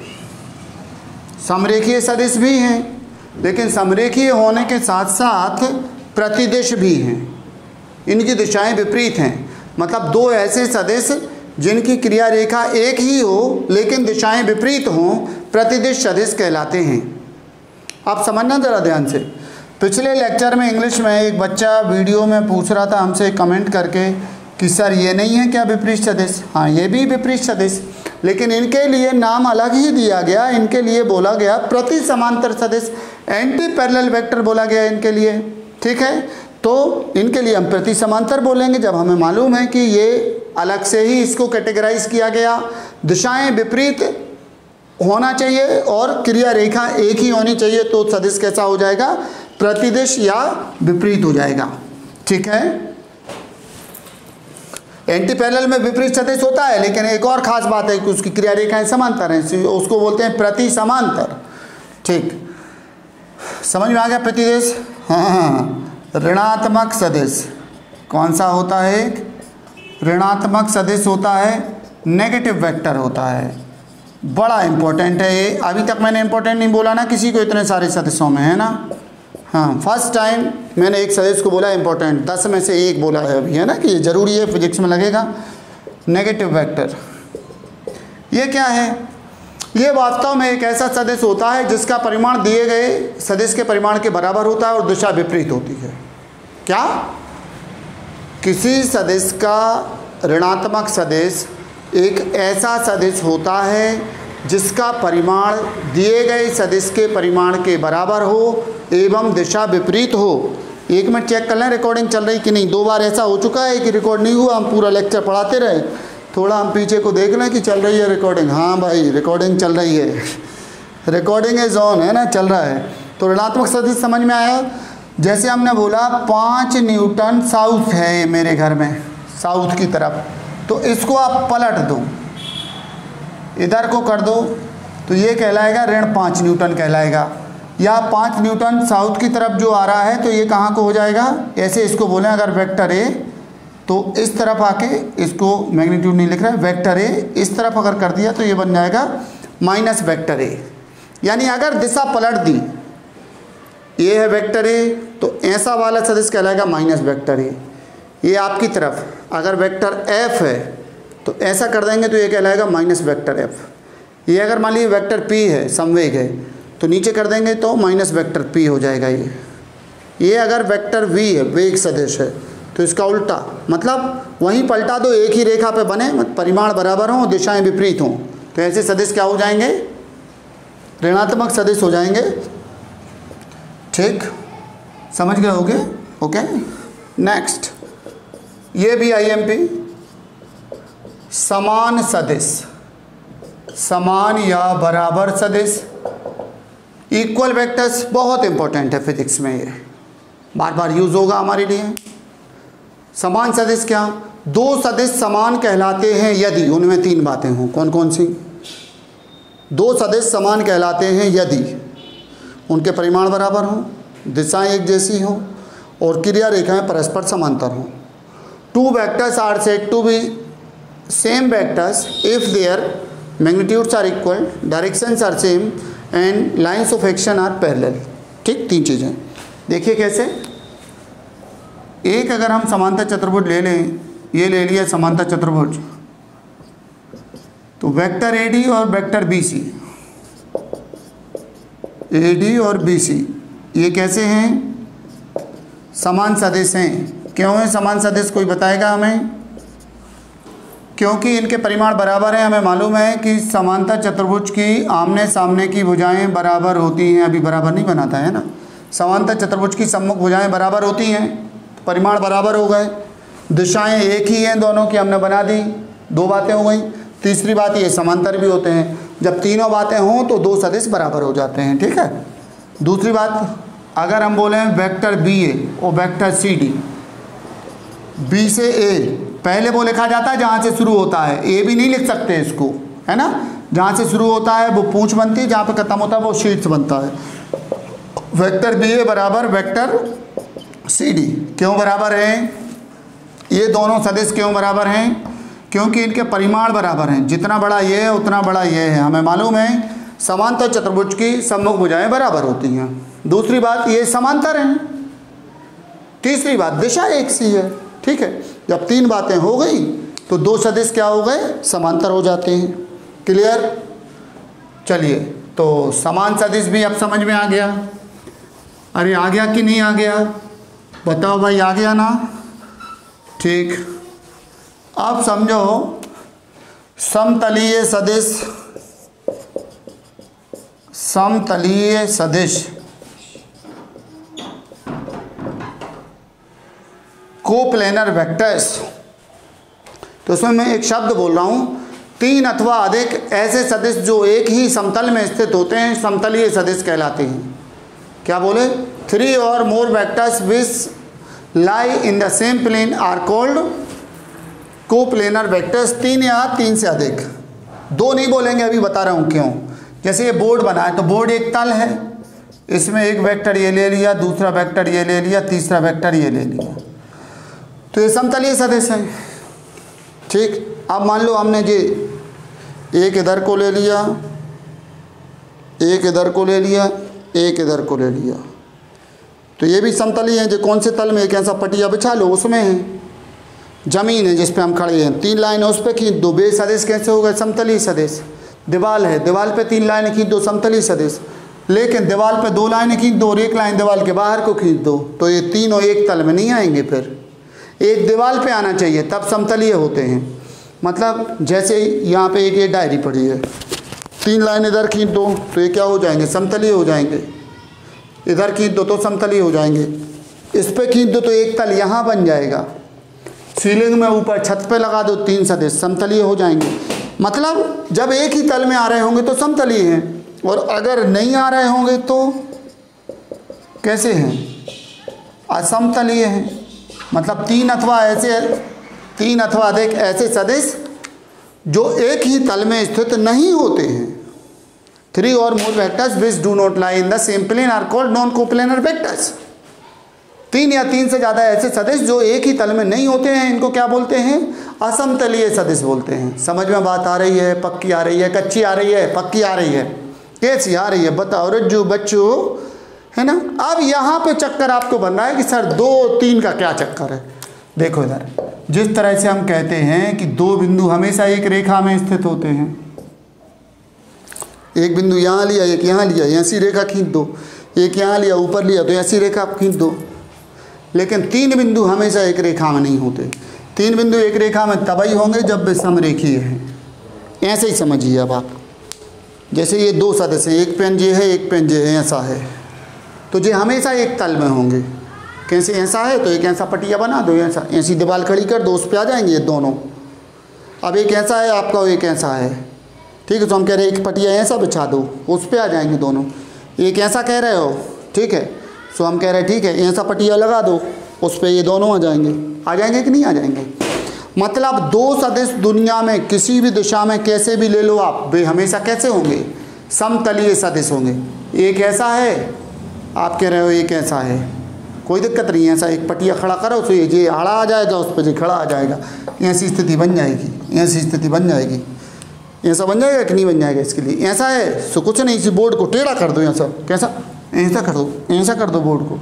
Speaker 1: समरेखीय सदिश भी हैं, लेकिन समरेखीय होने के साथ साथ प्रतिदिश भी हैं। इनकी दिशाएं विपरीत हैं। मतलब दो ऐसे सदिश जिनकी क्रिया रेखा एक ही हो लेकिन दिशाएं विपरीत हों, प्रतिदिश सदिश कहलाते हैं। आप समझना ज़रा ध्यान से। पिछले लेक्चर में इंग्लिश में एक बच्चा वीडियो में पूछ रहा था हमसे कमेंट करके कि सर ये नहीं है क्या विपरीत सदिश? हाँ, ये भी विपरीत सदिश, लेकिन इनके लिए नाम अलग ही दिया गया। इनके लिए बोला गया प्रति समांतर सदिश, एंटी पैरेलल वेक्टर बोला गया इनके लिए। ठीक है, तो इनके लिए हम प्रति समांतर बोलेंगे जब हमें मालूम है कि ये अलग से ही इसको कैटेगराइज किया गया। दिशाएं विपरीत होना चाहिए और क्रिया रेखा एक ही होनी चाहिए, तो सदिश कैसा हो जाएगा? प्रतिदिश या विपरीत हो जाएगा। ठीक है, एंटी पैरेलल में विपरीत सदिश होता है, लेकिन एक और खास बात है कि उसकी क्रिया रेखाएं समांतर हैं, उसको बोलते हैं प्रति समांतर। ठीक, समझ में आ गया प्रतिदिश? हाँ, ऋणात्मक सदिश कौन सा होता है? ऋणात्मक सदिश होता है, नेगेटिव वेक्टर होता है। बड़ा इंपॉर्टेंट है ये। अभी तक मैंने इंपॉर्टेंट नहीं बोला ना किसी को इतने सारे सदिशों में, है ना? हाँ, फर्स्ट टाइम मैंने एक सदिश को बोला इंपॉर्टेंट, 10 में से 1 बोला है अभी, है ना, कि ये ज़रूरी है, फिजिक्स में लगेगा। नेगेटिव वेक्टर ये क्या है? ये वास्तव में एक ऐसा सदिश होता है जिसका परिमाण दिए गए सदिश के परिमाण के बराबर होता है और दिशा विपरीत होती है। क्या? किसी सदिश का ऋणात्मक सदिश एक ऐसा सदिश होता है जिसका परिमाण दिए गए सदिश के परिमाण के बराबर हो एवं दिशा विपरीत हो। 1 मिनट चेक कर लें रिकॉर्डिंग चल रही कि नहीं। 2 बार ऐसा हो चुका है कि रिकॉर्ड नहीं हुआ, हम पूरा लेक्चर पढ़ाते रहे, थोड़ा हम पीछे को देख लें कि चल रही है रिकॉर्डिंग। हाँ भाई, रिकॉर्डिंग चल रही है, रिकॉर्डिंग इज ऑन, है ना, चल रहा है। तो ऋणात्मक सदिश समझ में आया? जैसे हमने बोला 5 न्यूटन साउथ है मेरे घर में, साउथ की तरफ, तो इसको आप पलट दो, इधर को कर दो, तो ये कहलाएगा ऋण 5 न्यूटन कहलाएगा। या 5 न्यूटन साउथ की तरफ जो आ रहा है तो ये कहाँ को हो जाएगा? ऐसे इसको बोलें अगर वेक्टर ए, तो इस तरफ आके, इसको मैग्नीट्यूड नहीं लिख रहा है, वेक्टर ए इस तरफ अगर कर दिया तो ये बन जाएगा माइनस वेक्टर ए। यानी अगर दिशा पलट दी, ये है वेक्टर ए, तो ऐसा वाला सदिश कहलाएगा माइनस वेक्टर ए। ये आपकी तरफ अगर वेक्टर एफ है तो ऐसा कर देंगे तो ये कहलाएगा माइनस वेक्टर एफ। ये अगर मान लीजिए वेक्टर पी है, समवेग है, तो नीचे कर देंगे तो माइनस वेक्टर पी हो जाएगा। ये अगर वेक्टर वी है, वेग सदिश है, तो इसका उल्टा, मतलब वहीं पलटा दो, एक ही रेखा पे बने, परिमाण बराबर हों, दिशाएं विपरीत हों, तो ऐसे सदिश क्या हो जाएंगे? ऋणात्मक सदिश हो जाएंगे। ठीक, समझ गए होगे? ओके, नेक्स्ट, ये भी आईएमपी, समान सदिश, समान या बराबर सदिश, इक्वल वेक्टर्स बहुत इंपॉर्टेंट है फिजिक्स में, ये बार बार यूज होगा हमारे लिए। समान सदिश क्या? 2 सदिश समान कहलाते हैं यदि उनमें 3 बातें हों। कौन कौन सी? 2 सदिश समान कहलाते हैं यदि उनके परिमाण बराबर हों, दिशाएं एक जैसी हों और क्रिया रेखाएं परस्पर समांतर हों। 2 vectors are said to be same vectors if their magnitudes are equal, directions are same and lines of action are parallel। ठीक, 3 चीज़ें देखिए कैसे। एक अगर हम समांतर चतुर्भुज ले लें, ये ले लिया समांतर चतुर्भुज, तो वेक्टर एडी और वेक्टर बीसी, एडी और बीसी ये कैसे हैं? समान सदिश हैं। क्यों है समान सदिश? कोई बताएगा हमें? क्योंकि इनके परिमाण बराबर हैं। हमें मालूम है कि समांतर चतुर्भुज की आमने सामने की भुजाएं बराबर होती हैं। अभी बराबर नहीं बनाता है ना, समांतर चतुर्भुज की सम्मुख भुजाएं बराबर होती हैं, तो परिमाण बराबर हो गए। दिशाएं एक ही हैं दोनों की, हमने बना दी, 2 बातें हो गई। तीसरी बात ये समांतर भी होते हैं। जब तीनों बातें हों तो 2 सदिश बराबर हो जाते हैं। ठीक है। दूसरी बात, अगर हम बोलें वेक्टर बी ए और वेक्टर सी डी, बी से ए पहले वो लिखा जाता है जहाँ से शुरू होता है, ए भी नहीं लिख सकते इसको, है ना। जहाँ से शुरू होता है वो पूंछ बनती है, जहाँ पे खत्म होता है वो शीर्ष बनता है। वेक्टर बी ए बराबर वेक्टर सी डी, क्यों बराबर हैं? ये दोनों सदिश क्यों बराबर हैं? क्योंकि इनके परिमाण बराबर हैं। जितना बड़ा ये है उतना बड़ा ये है। हमें मालूम है समांतर चतुर्भुज की सम्मुख भुजाएं बराबर होती हैं। दूसरी बात, ये समांतर हैं। तीसरी बात, दिशा एक सी है। ठीक है, जब तीन बातें हो गई तो दो सदिश क्या हो गए? समांतर हो जाते हैं। क्लियर? चलिए, तो समान सदिश भी अब समझ में आ गया। अरे आ गया कि नहीं आ गया? बताओ भाई, आ गया ना? ठीक, अब समझो समतलीय सदिश, समतलीय सदिश कोप्लेनर वेक्टर्स। तो उसमें मैं एक शब्द बोल रहा हूं, तीन अथवा अधिक ऐसे सदिश जो एक ही समतल में स्थित होते हैं समतलीय सदिश कहलाते हैं। क्या बोले? 3 or more vectors which lie in the same plane are called coplanar vectors. 3 या 3 से अधिक। 2 नहीं बोलेंगे, अभी बता रहा हूँ क्यों। जैसे ये बोर्ड बना है तो बोर्ड एक तल है, इसमें एक वेक्टर ये ले लिया, दूसरा वेक्टर ये ले लिया, तीसरा वेक्टर ये ले लिया, तो ये समतलीय सदिश है। ठीक, अब मान लो हमने ये एक इधर को ले लिया, एक इधर को ले लिया, एक इधर को ले लिया, तो ये भी समतलीय है। जो कौन से तल में? एक ऐसा पटिया बिछा लो, उसमें है। जमीन है जिस पे हम खड़े हैं, 3 लाइन उस पर खींच दो, बे सदिश कैसे हो गए? समतलीय सदिश। दीवार है, दीवार पे 3 लाइनें खींच दो, समतलीय सदिश। लेकिन दीवार पे 2 लाइनें खींच दो और एक लाइन दीवार के बाहर को खींच दो, तो ये तीनों एक तल में नहीं आएंगे। फिर एक दीवार पे आना चाहिए, तब समतलीय होते हैं। मतलब जैसे यहाँ पे एक ये डायरी पड़ी है, 3 लाइन इधर खींच दो तो ये क्या हो जाएंगे? समतलीय हो जाएंगे। इधर खींच दो तो समतलीय हो जाएंगे। इस पे खींच दो तो एक तल यहाँ बन जाएगा। सीलिंग में ऊपर छत पे लगा दो, 3 सदिश समतलीय हो जाएंगे। मतलब जब एक ही तल में आ रहे होंगे तो समतलीय हैं, और अगर नहीं आ रहे होंगे तो कैसे हैं? असमतलीय हैं। मतलब 3 अथवा अधिक ऐसे सदिश जो एक ही तल में स्थित नहीं होते हैं। 3 or more vectors which do not lie in the same plane are called non-coplanar vectors। 3 या 3 से ज़्यादा ऐसे सदिश जो एक ही तल में नहीं होते हैं, इनको क्या बोलते हैं? असमतलीय सदिश बोलते हैं। समझ में बात आ रही है? पक्की आ रही है? कच्ची आ रही है? पक्की आ रही है? कैसी आ रही है? बताओ रज्जू बच्चों, है ना? अब यहाँ पे चक्कर आपको बन रहा है कि सर 2-3 का क्या चक्कर है। देखो इधर, जिस तरह से हम कहते हैं कि 2 बिंदु हमेशा एक रेखा में स्थित होते हैं, एक बिंदु यहाँ लिया, एक यहाँ लिया, ऐसी रेखा खींच दो, एक यहाँ लिया, ऊपर लिया, तो ऐसी रेखा आप खींच दो। लेकिन 3 बिंदु हमेशा एक रेखा में नहीं होते। 3 बिंदु एक रेखा में तभी होंगे जब वे समरेखीय हैं। ऐसे ही समझिए अब आप। जैसे ये 2 सदिश हैं, एक पेन ये है, एक पेन ये है, ऐसा है, तो ये हमेशा एक तल में होंगे। कैसे? ऐसा है तो एक ऐसा पटिया बना दो, ऐसा ऐसी दीवार खड़ी कर दो, उस पर आ जाएंगे ये दोनों। अब एक ऐसा है आपका, एक ऐसा है, ठीक है, तो हम कह रहे हैं एक पटिया ऐसा बिछा दो, उस पर आ जाएंगे दोनों। एक ऐसा कह रहे हो, ठीक है, तो हम कह रहे हैं ठीक है ऐसा पटिया लगा दो, उस पर ये दोनों आ जाएंगे कि नहीं आ जाएंगे? मतलब 2 सदिश दुनिया में किसी भी दिशा में कैसे भी ले लो आप, वे हमेशा कैसे होंगे? समतलीय सदिश होंगे। एक ऐसा है, आप कह रहे हो एक ऐसा है, कोई दिक्कत नहीं है। ऐसा एक पटिया खड़ा करो तो ये आड़ा आ जाएगा, उस पर ये खड़ा आ जाएगा, ऐसी स्थिति बन जाएगी, ऐसी स्थिति बन जाएगी। ऐसा बन जाएगा कि नहीं बन जाएगा? इसके लिए ऐसा है सो कुछ नहीं, इसी बोर्ड को टेढ़ा कर दो, ऐसा कैसा, ऐसा कर दो, ऐसा कर दो बोर्ड को,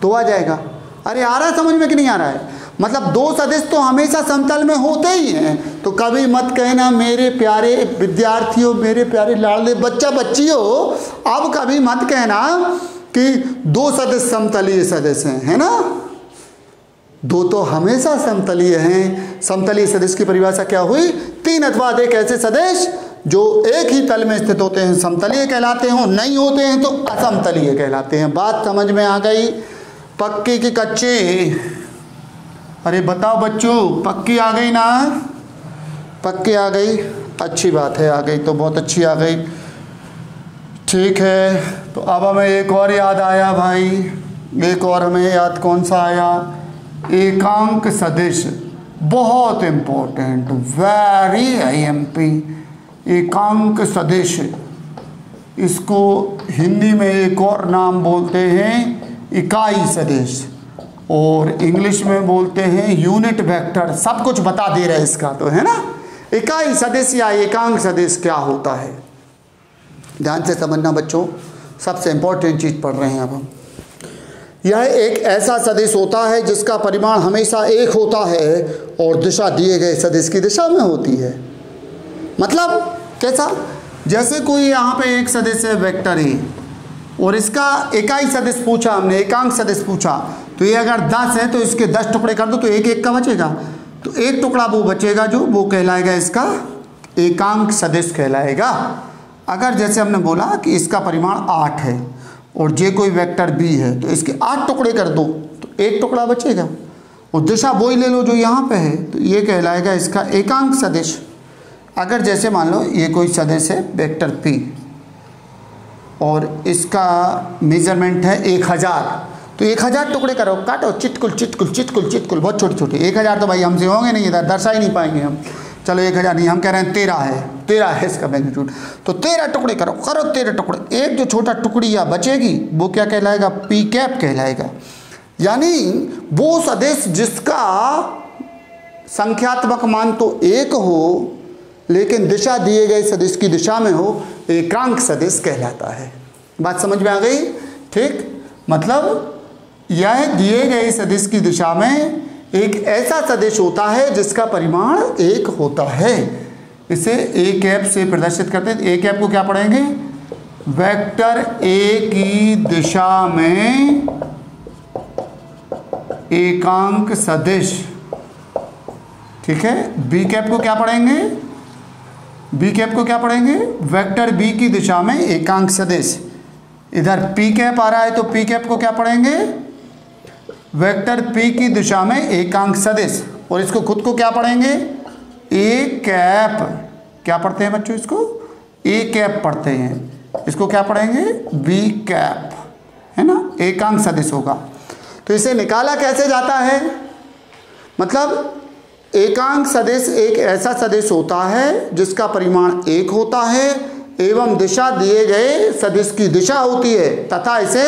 Speaker 1: तो आ जाएगा। अरे आ रहा है समझ में कि नहीं आ रहा है? मतलब 2 सदिश तो हमेशा समतल में होते ही हैं। तो कभी मत कहना मेरे प्यारे विद्यार्थियों, मेरे प्यारे लाडले बच्चा बच्चियों, अब कभी मत कहना कि 2 सदिश समतलीय सदिश हैं, है ना? 2 तो हमेशा समतलीय हैं। समतलीय सदिश की परिभाषा क्या हुई? 3 अथवा अधिक ऐसे सदिश जो एक ही तल में स्थित होते हैं समतलीय कहलाते हैं, नहीं होते हैं तो असमतलीय कहलाते हैं। बात समझ में आ गई? पक्की की कच्ची? अरे बताओ बच्चों, पक्की आ गई ना? पक्की आ गई, अच्छी बात है, आ गई तो बहुत अच्छी आ गई। ठीक है, तो अब हमें एक और याद आया भाई, एक और हमें याद कौन सा आया? एकांक सदिश, बहुत इम्पोर्टेंट, वेरी IMP। एकांक सदिश, इसको हिंदी में एक और नाम बोलते हैं इकाई सदिश। और इंग्लिश में बोलते हैं यूनिट वेक्टर। सब कुछ बता दे रहे हैं इसका तो, है ना। इकाई सदिश या एकांक सदिश क्या होता है, ध्यान से समझना बच्चों, सबसे इंपॉर्टेंट चीज़ पढ़ रहे हैं अब हम। यह एक ऐसा सदिश होता है जिसका परिमाण हमेशा एक होता है और दिशा दिए गए सदिश की दिशा में होती है। मतलब कैसा, जैसे कोई यहाँ पे एक सदिश है वेक्टर है और इसका इकाई सदिश पूछा हमने, एकांक सदिश पूछा, तो ये अगर 10 है तो इसके 10 टुकड़े कर दो तो एक एक का बचेगा, तो एक टुकड़ा वो बचेगा जो वो कहलाएगा इसका एकांक सदिश कहलाएगा। अगर जैसे हमने बोला कि इसका परिमाण 8 है और जे कोई वेक्टर बी है तो इसके 8 टुकड़े कर दो तो एक टुकड़ा बचेगा, और दिशा वही ले लो जो यहाँ पे है, तो ये कहलाएगा इसका एकांक सदिश। अगर जैसे मान लो ये कोई सदिश है वेक्टर पी और इसका मेजरमेंट है 1000, तो 1000 टुकड़े करो, काटो, चिटकुल चिटकुल चिटकुल चिटकुल, बहुत छोटे छोटे। 1000 तो भाई हमसे होंगे नहीं, इधर दर्शा ही नहीं पाएंगे हम। चलो 1000 नहीं, हम कह रहे हैं 13 है इसका मैग्नीट्यूड, तो 13 टुकड़े करो 13 टुकड़े। एक जो छोटा टुकड़ी या बचेगी वो क्या कहलाएगा, पी कैप कहलाएगा। यानी वो सदिश जिसका संख्यात्मक मान तो 1 हो लेकिन दिशा दिए गए सदिश की दिशा में हो, एकांक सदिश कहलाता है। बात समझ में आ गई, ठीक। मतलब यह दिए गए सदिश की दिशा में एक ऐसा सदिश होता है जिसका परिमाण 1 होता है। इसे ए कैप से प्रदर्शित करते हैं। ए कैप को क्या पढ़ेंगे, वेक्टर ए की दिशा में एकांक सदिश, ठीक है। बी कैप को क्या पढ़ेंगे, बी कैप को क्या पढ़ेंगे, वेक्टर बी की दिशा में एकांक सदिश। इधर पी कैप आ रहा है तो पी कैप को क्या पढ़ेंगे, वेक्टर पी की दिशा में एकांक सदिश। और इसको खुद को क्या पढ़ेंगे, ए कैप। क्या पढ़ते हैं बच्चों, इसको ए कैप पढ़ते हैं। इसको क्या पढ़ेंगे, बी कैप, है ना, एकांक सदिश होगा। तो इसे निकाला कैसे जाता है, मतलब एकांक सदिश एक ऐसा सदिश होता है जिसका परिमाण 1 होता है एवं दिशा दिए गए सदिश की दिशा होती है, तथा इसे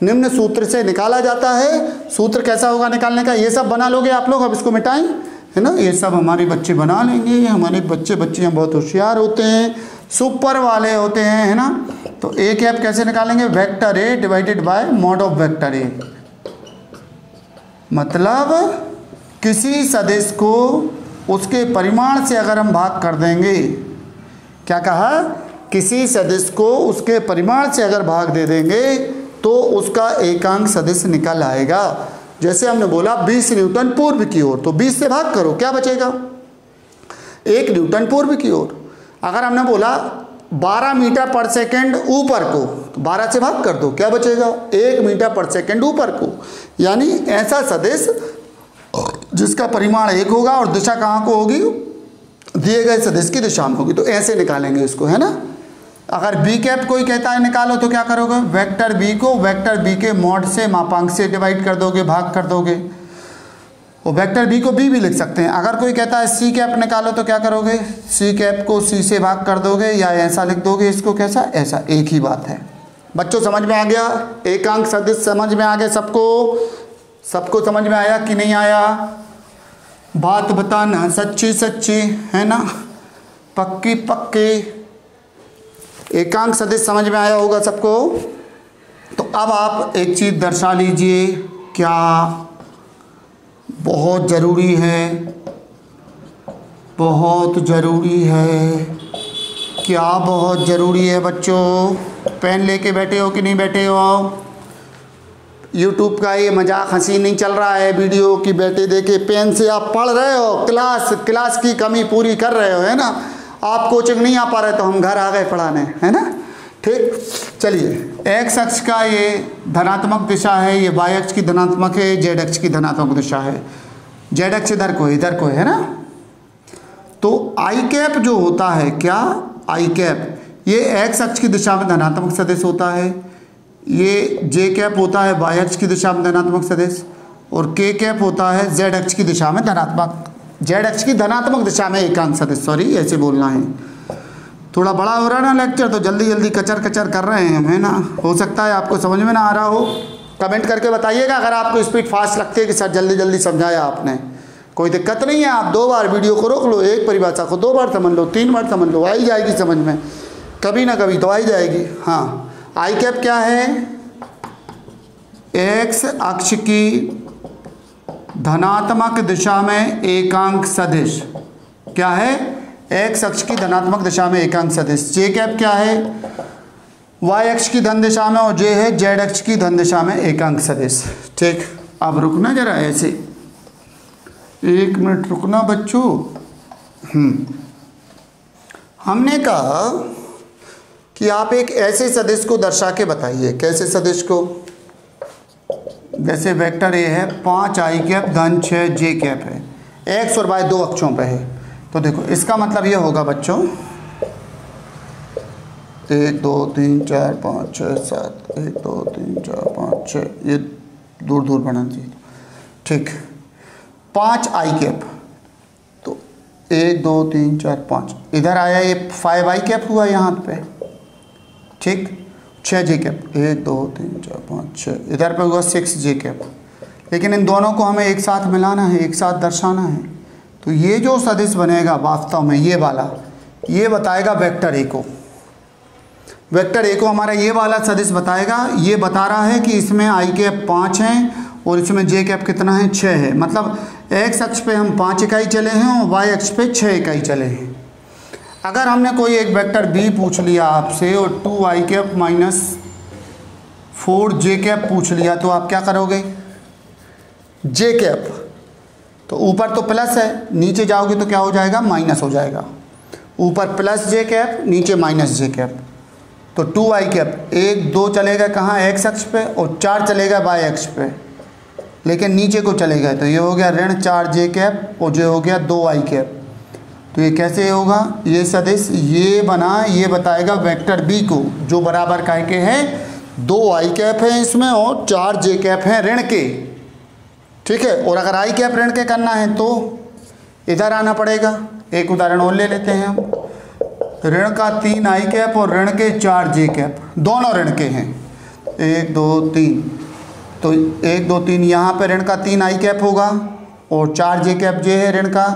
Speaker 1: निम्न सूत्र से निकाला जाता है। सूत्र कैसा होगा निकालने का, ये सब बना लोगे आप लोग, अब इसको मिटाएं, है ना। ये सब हमारे बच्चे बना लेंगे, हमारे बच्चियाँ बहुत होशियार होते हैं, सुपर वाले होते हैं, है ना। तो ए कैप कैसे निकालेंगे, vector A divided by mod of vector A. मतलब किसी सदिश को उसके परिमाण से अगर हम भाग कर देंगे, क्या कहा, किसी सदिश को उसके परिमाण से अगर भाग दे देंगे तो उसका एकांक सदिश निकल आएगा। जैसे हमने बोला 20 न्यूटन पूर्व की ओर, तो 20 से भाग करो, क्या बचेगा, 1 न्यूटन पूर्व की ओर। अगर हमने बोला 12 मीटर पर सेकेंड ऊपर को, तो 12 से भाग कर दो, क्या बचेगा, 1 मीटर पर सेकेंड ऊपर को। यानी ऐसा सदिश जिसका परिमाण 1 होगा और दिशा कहाँ को होगी, दिए गए सदिश की दिशा में होगी। तो ऐसे निकालेंगे इसको, है ना। अगर बी कैप कोई कहता है निकालो तो क्या करोगे, वेक्टर बी को वेक्टर बी के मॉड से मापांक से डिवाइड कर दोगे, भाग कर दोगे। और वेक्टर बी को बी भी लिख सकते हैं। अगर कोई कहता है सी कैप निकालो तो क्या करोगे, सी कैप को सी से भाग कर दोगे या ऐसा लिख दोगे, इसको कैसा, ऐसा, एक ही बात है। बच्चों समझ में आ गया, एकांक सदिश समझ में आ गया सबको समझ में आया कि नहीं आया, बात बताना सच्ची सच्ची, है ना, पक्की पक्की। एकांक सदिश समझ में आया होगा सबको। तो अब आप एक चीज़ दर्शा लीजिए, क्या बहुत ज़रूरी है, बहुत ज़रूरी है, क्या बहुत ज़रूरी है बच्चों। पेन लेके बैठे हो कि नहीं बैठे हो, यूट्यूब का ये मजाक हंसी नहीं चल रहा है वीडियो की, बैठे देखे पेन से आप पढ़ रहे हो, क्लास की कमी पूरी कर रहे हो, है ना। आप कोचिंग नहीं आ पा रहे तो हम घर आ गए पढ़ाने, है ना, ठीक। चलिए, एक्स अक्ष का ये धनात्मक दिशा है, ये वाई अक्ष की धनात्मक है, जेड अक्ष की धनात्मक दिशा है। जेड अक्ष इधर को है ना। तो आई कैप जो होता है, क्या, आई कैप, ये एक्स अक्ष की दिशा में धनात्मक सदिश होता है। ये जे कैप होता है वाई अक्ष की दिशा में धनात्मक सदिश, और के कैप होता है जेड अक्ष की दिशा में धनात्मक, जेड अक्ष की धनात्मक दिशा में एकांक सदिश, सॉरी ऐसे बोलना है। थोड़ा बड़ा हो रहा है ना लेक्चर, तो जल्दी जल्दी कचर कचर कर रहे हैं हम, है ना। हो सकता है आपको समझ में ना आ रहा हो, कमेंट करके बताइएगा अगर आपको स्पीड फास्ट लगती है कि सर जल्दी जल्दी समझाया आपने। कोई दिक्कत नहीं है, आप 2 बार वीडियो को रोक लो, एक परिभाषा को 2 बार समझ लो, 3 बार समझ लो, आई जाएगी समझ में, कभी ना कभी तो आई जाएगी। हाँ, आई कैप क्या है? एक्स अक्ष की धनात्मक दिशा में एकांक सदिश। क्या है? एक्स अक्ष की धनात्मक दिशा में एकांक सदिश। जे कैप क्या है? वाई अक्ष की धन दिशा में, और जे है जेड अक्ष की धन दिशा में एकांक सदिश। ठीक, अब रुकना जरा ऐसे, 1 मिनट रुकना बच्चों। हमने कहा कि आप एक ऐसे सदिश को दर्शा के बताइए। कैसे सदिश को? जैसे वेक्टर ए है 5 आई कैप धन 6 जे कैप है, एक्स और वाई 2 अक्षों पे है। तो देखो इसका मतलब ये होगा बच्चों 1 2 3 4 5 6 7, 1 2 3 4 5 6, ये दूर दूर बनाना चाहिए। ठीक, 5 आई कैप, तो 1 2 3 4 5, इधर आया ये 5 आई कैप हुआ यहाँ पे। ठीक, 6 जे कैप, 1 2 3 4 5 6, इधर पे हुआ 6 जे कैप। लेकिन इन दोनों को हमें एक साथ मिलाना है, एक साथ दर्शाना है। तो ये जो सदिश बनेगा वास्तव में ये वाला, ये बताएगा वेक्टर ए को। वेक्टर ए को हमारा ये वाला सदिश बताएगा। ये बता रहा है कि इसमें आई कैप 5 हैं और इसमें जे कैप कितना है? 6 है। मतलब एक्स अक्ष पे हम 5 इकाई चले हैं और वाई अक्ष पे 6 इकाई चले हैं। अगर हमने कोई एक वेक्टर बी पूछ लिया आपसे और 2 आई कैप माइनस 4 जे कैप पूछ लिया, तो आप क्या करोगे? जे कैप तो ऊपर तो प्लस है, नीचे जाओगे तो क्या हो जाएगा? माइनस हो जाएगा। ऊपर प्लस जे कैप, नीचे माइनस जे कैप। तो 2 आई कैप 1 2 चलेगा कहाँ? एक्स अक्ष पे, और 4 चलेगा वाई अक्ष पे, लेकिन नीचे को चलेगा। तो ये हो गया ऋण 4 जे कैप और जो हो गया 2 आई कैप। तो ये कैसे होगा? ये सदिश ये बना, ये बताएगा वेक्टर बी को, जो बराबर काय के है 2 आई कैप है इसमें और 4 जे कैप है ऋण के। ठीक है, और अगर आई कैप ऋण के करना है तो इधर आना पड़ेगा। एक उदाहरण और ले लेते हैं हम। ऋण का 3 आई कैप और ऋण के 4 जे कैप, दोनों ऋण के हैं। 1 2 3, तो 1 2 3 यहाँ पे ऋण का 3 आई कैप होगा और 4 जे कैप जे है ऋण का,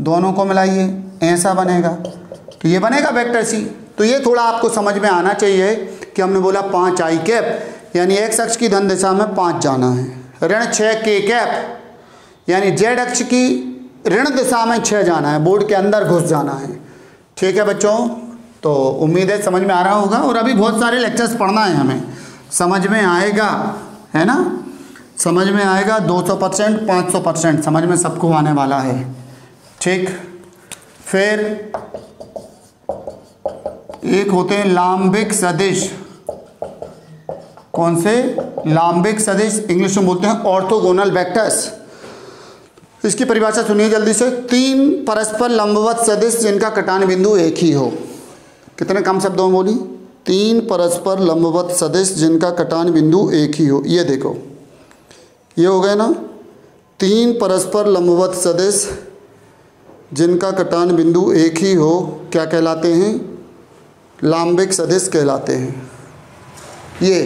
Speaker 1: दोनों को मिलाइए, ऐसा बनेगा। तो ये बनेगा वेक्टर सी। तो ये थोड़ा आपको समझ में आना चाहिए कि हमने बोला 5 आई कैप यानी एक्स अक्ष की धन दिशा में 5 जाना है, ऋण 6 के कैप यानी जेड अक्ष की ऋण दिशा में 6 जाना है, बोर्ड के अंदर घुस जाना है। ठीक है बच्चों, तो उम्मीद है समझ में आ रहा होगा। और अभी बहुत सारे लेक्चर्स पढ़ना है हमें, समझ में आएगा, है ना? समझ में आएगा 200%, 500% समझ में सबको आने वाला है। ठीक, फिर एक होते हैं लांबिक सदिश। कौन से? लांबिक सदिश, इंग्लिश में बोलते हैं ऑर्थोगोनल वेक्टर्स। इसकी परिभाषा सुनिए जल्दी से। 3 परस्पर लंबवत सदिश जिनका कटान बिंदु एक ही हो। कितने कम शब्दों में बोली? 3 परस्पर लंबवत सदिश जिनका कटान बिंदु एक ही हो। ये देखो, ये हो गए ना 3 परस्पर लंबवत सदिश जिनका कटान बिंदु एक ही हो, क्या कहलाते हैं? लांबिक सदिश कहलाते हैं। ये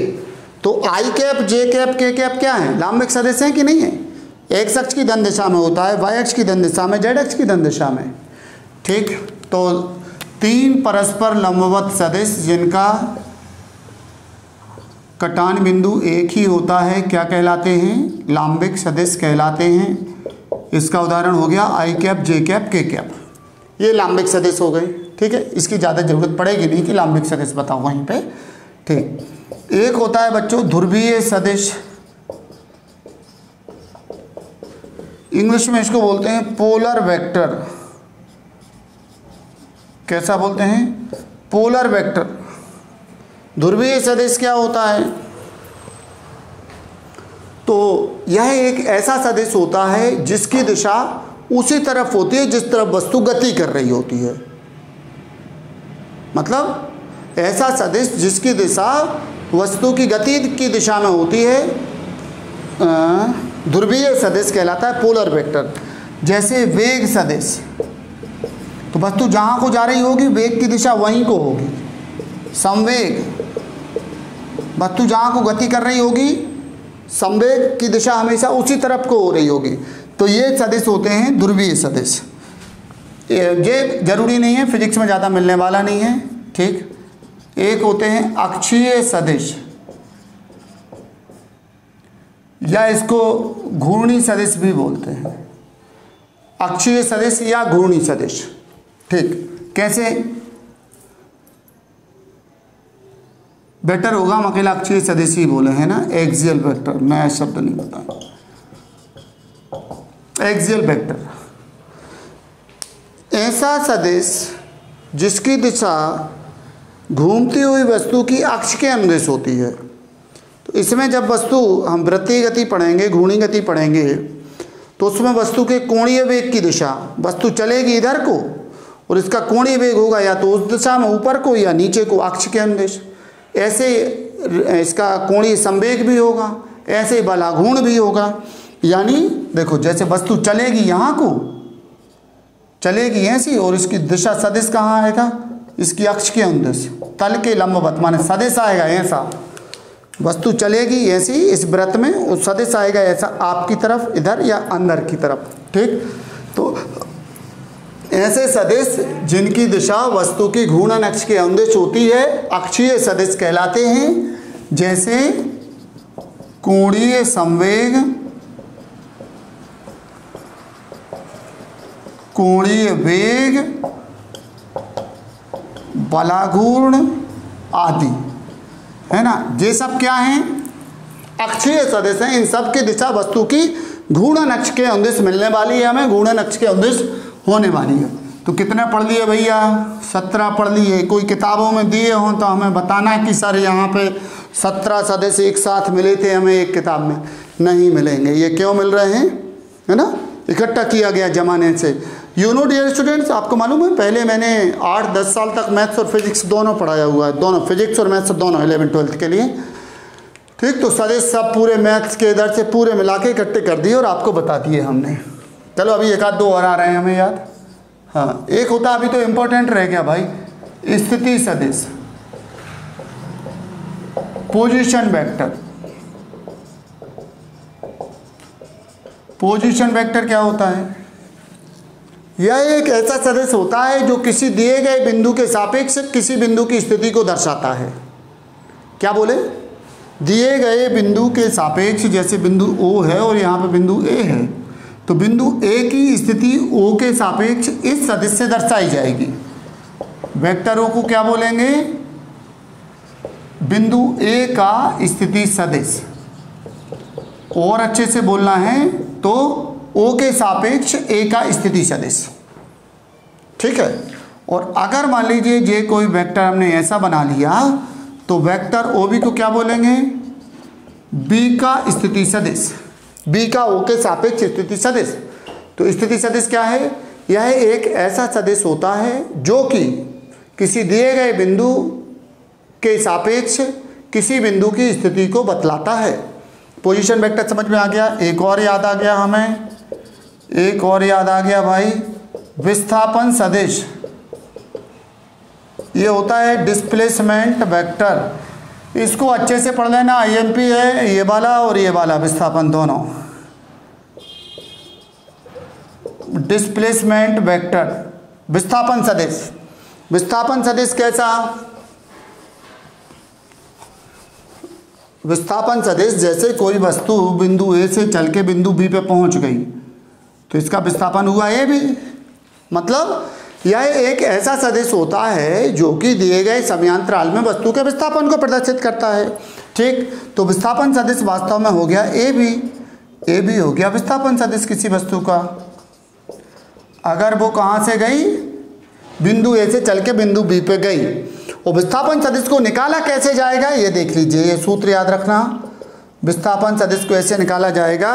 Speaker 1: तो आई कैप जे कैप के कैप क्या है? लांबिक सदिश हैं कि नहीं है? एक्स अक्ष की धन दिशा में होता है, वाई अक्ष की धन दिशा में, जेड अक्ष की धन दिशा में। ठीक, तो 3 परस्पर लंबवत सदिश जिनका कटान बिंदु एक ही होता है क्या कहलाते हैं? लांबिक सदिश कहलाते हैं। इसका उदाहरण हो गया आई कैप जे कैप के कैप, ये लांबिक सदिश हो गए। ठीक है, इसकी ज़्यादा जरूरत पड़ेगी नहीं कि लांबिक सदिश बताओ वहीं पे। ठीक, एक होता है बच्चों ध्रुवीय सदिश, इंग्लिश में इसको बोलते हैं पोलर वेक्टर। कैसा बोलते हैं? Polar vector. ध्रुवीय सदिश क्या होता है? तो यह एक ऐसा सदिश होता है जिसकी दिशा उसी तरफ होती है जिस तरफ वस्तु गति कर रही होती है। मतलब ऐसा सदिश जिसकी दिशा वस्तु की गति की दिशा में होती है, ध्रुवीय सदिश कहलाता है, पोलर वेक्टर। जैसे वेग सदिश, तो वस्तु जहाँ को जा रही होगी वेग की दिशा वहीं को होगी। संवेग, वस्तु जहाँ को गति कर रही होगी संवेग की दिशा हमेशा उसी तरफ को हो रही होगी। तो ये सदिश होते हैं ध्रुवीय सदिश। ये जरूरी नहीं है, फिजिक्स में ज़्यादा मिलने वाला नहीं है, ठीक। एक होते हैं अक्षीय सदिश, या इसको घूर्णी सदिश भी बोलते हैं, अक्षीय सदिश या घूर्णी सदिश, ठीक। कैसे? बेटर होगा हम अकेला अक्षीय सदिश ही बोले हैं ना, एक्सियल वेक्टर, नया शब्द नहीं बताया, एक्सियल वेक्टर। ऐसा सदिश जिसकी दिशा घूमती हुई वस्तु की अक्ष के अनुदिश होती है। तो इसमें जब वस्तु हम वृत्तीय गति पढ़ेंगे, घूर्णी गति पढ़ेंगे, तो उसमें वस्तु के कोणीय वेग की दिशा, वस्तु चलेगी इधर को और इसका कोणीय वेग होगा या तो उस दिशा में ऊपर को या नीचे को, अक्ष के अनुदिश। ऐसे इसका कोणीय संवेग भी होगा, ऐसे बलाघूर्ण भी होगा। यानी देखो, जैसे वस्तु चलेगी यहाँ को, चलेगी ऐसी, और इसकी दिशा सदिश कहाँ आएगा? इसकी अक्ष के अनुदिश, तल के लंबवत, माने सदिश आएगा ऐसा। वस्तु चलेगी ऐसी इस वृत्त में, और सदिश आएगा ऐसा आपकी तरफ, इधर या अंदर की तरफ, ठीक। तो ऐसे सदिश जिनकी दिशा वस्तु की घूर्णन अक्ष के अनुदिश होती है अक्षीय सदिश कहलाते हैं। जैसे कोणीय संवेग, कोणीय वेग, बलाघूर्ण आदि, है ना। ये सब क्या हैं? अक्षीय सदिश हैं। इन सब की दिशा वस्तु की घूर्णन अक्ष के अनुदिश मिलने वाली है, हमें घूर्णन अक्ष के अनुदिश होने वाली है। तो कितने पढ़ लिए भैया? 17 पढ़ लिए। कोई किताबों में दिए हों तो हमें बताना कि सर यहाँ पे 17 सदिश एक साथ मिले थे हमें एक किताब में। नहीं मिलेंगे। ये क्यों मिल रहे हैं, है ना, इकट्ठा किया गया जमाने से। यू नो डियर स्टूडेंट्स, आपको मालूम है पहले मैंने 8-10 साल तक मैथ्स और फिजिक्स दोनों पढ़ाया हुआ है, दोनों फिजिक्स और मैथ्स दोनों 11th-12th के लिए, ठीक। तो सदिश सब पूरे मैथ्स के इधर से पूरे मिला के इकट्ठे कर दिए और आपको बता दिए हमने। चलो अभी 1-2 और आ रहे हैं हमें याद। हाँ, एक होता अभी तो इम्पोर्टेंट रह गया भाई, स्थिति सदिश, पोजीशन वेक्टर। पोजीशन वेक्टर क्या होता है? यह एक ऐसा सदिश होता है जो किसी दिए गए बिंदु के सापेक्ष किसी बिंदु की स्थिति को दर्शाता है। क्या बोले? दिए गए बिंदु के सापेक्ष, जैसे बिंदु O है और यहाँ पे बिंदु A है, तो बिंदु A की स्थिति O के सापेक्ष इस सदिश से दर्शाई जाएगी। वेक्टर O को क्या बोलेंगे? बिंदु A का स्थिति सदिश। और अच्छे से बोलना है तो O के सापेक्ष A का स्थिति सदिश, ठीक है। और अगर मान लीजिए ये कोई वेक्टर हमने ऐसा बना लिया तो वेक्टर OB को क्या बोलेंगे? B का स्थिति सदिश, B का O के सापेक्ष स्थिति सदिश। तो स्थिति सदिश क्या है? यह एक ऐसा सदिश होता है जो कि किसी दिए गए बिंदु के सापेक्ष किसी बिंदु की स्थिति को बतलाता है। पोजीशन वेक्टर समझ में आ गया। एक और याद आ गया हमें, एक और याद आ गया भाई, विस्थापन सदिश। ये होता है डिस्प्लेसमेंट वेक्टर। इसको अच्छे से पढ़ लेना, IMP है ये वाला और ये वाला, विस्थापन दोनों। डिस्प्लेसमेंट वेक्टर, विस्थापन सदिश। विस्थापन सदिश कैसा? विस्थापन सदिश जैसे कोई वस्तु बिंदु A से चल के बिंदु B पे पहुंच गई तो इसका विस्थापन हुआ AB। मतलब यह एक ऐसा सदिश होता है जो कि दिए गए समयांतराल में वस्तु के विस्थापन को प्रदर्शित करता है, ठीक। तो विस्थापन सदिश वास्तव में हो गया AB। AB हो गया विस्थापन सदिश किसी वस्तु का। अगर वो कहाँ से गई? बिंदु A से चल के बिंदु B पे गई। और विस्थापन सदिश को निकाला कैसे जाएगा ये देख लीजिए, ये सूत्र याद रखना। विस्थापन सदिश को ऐसे निकाला जाएगा,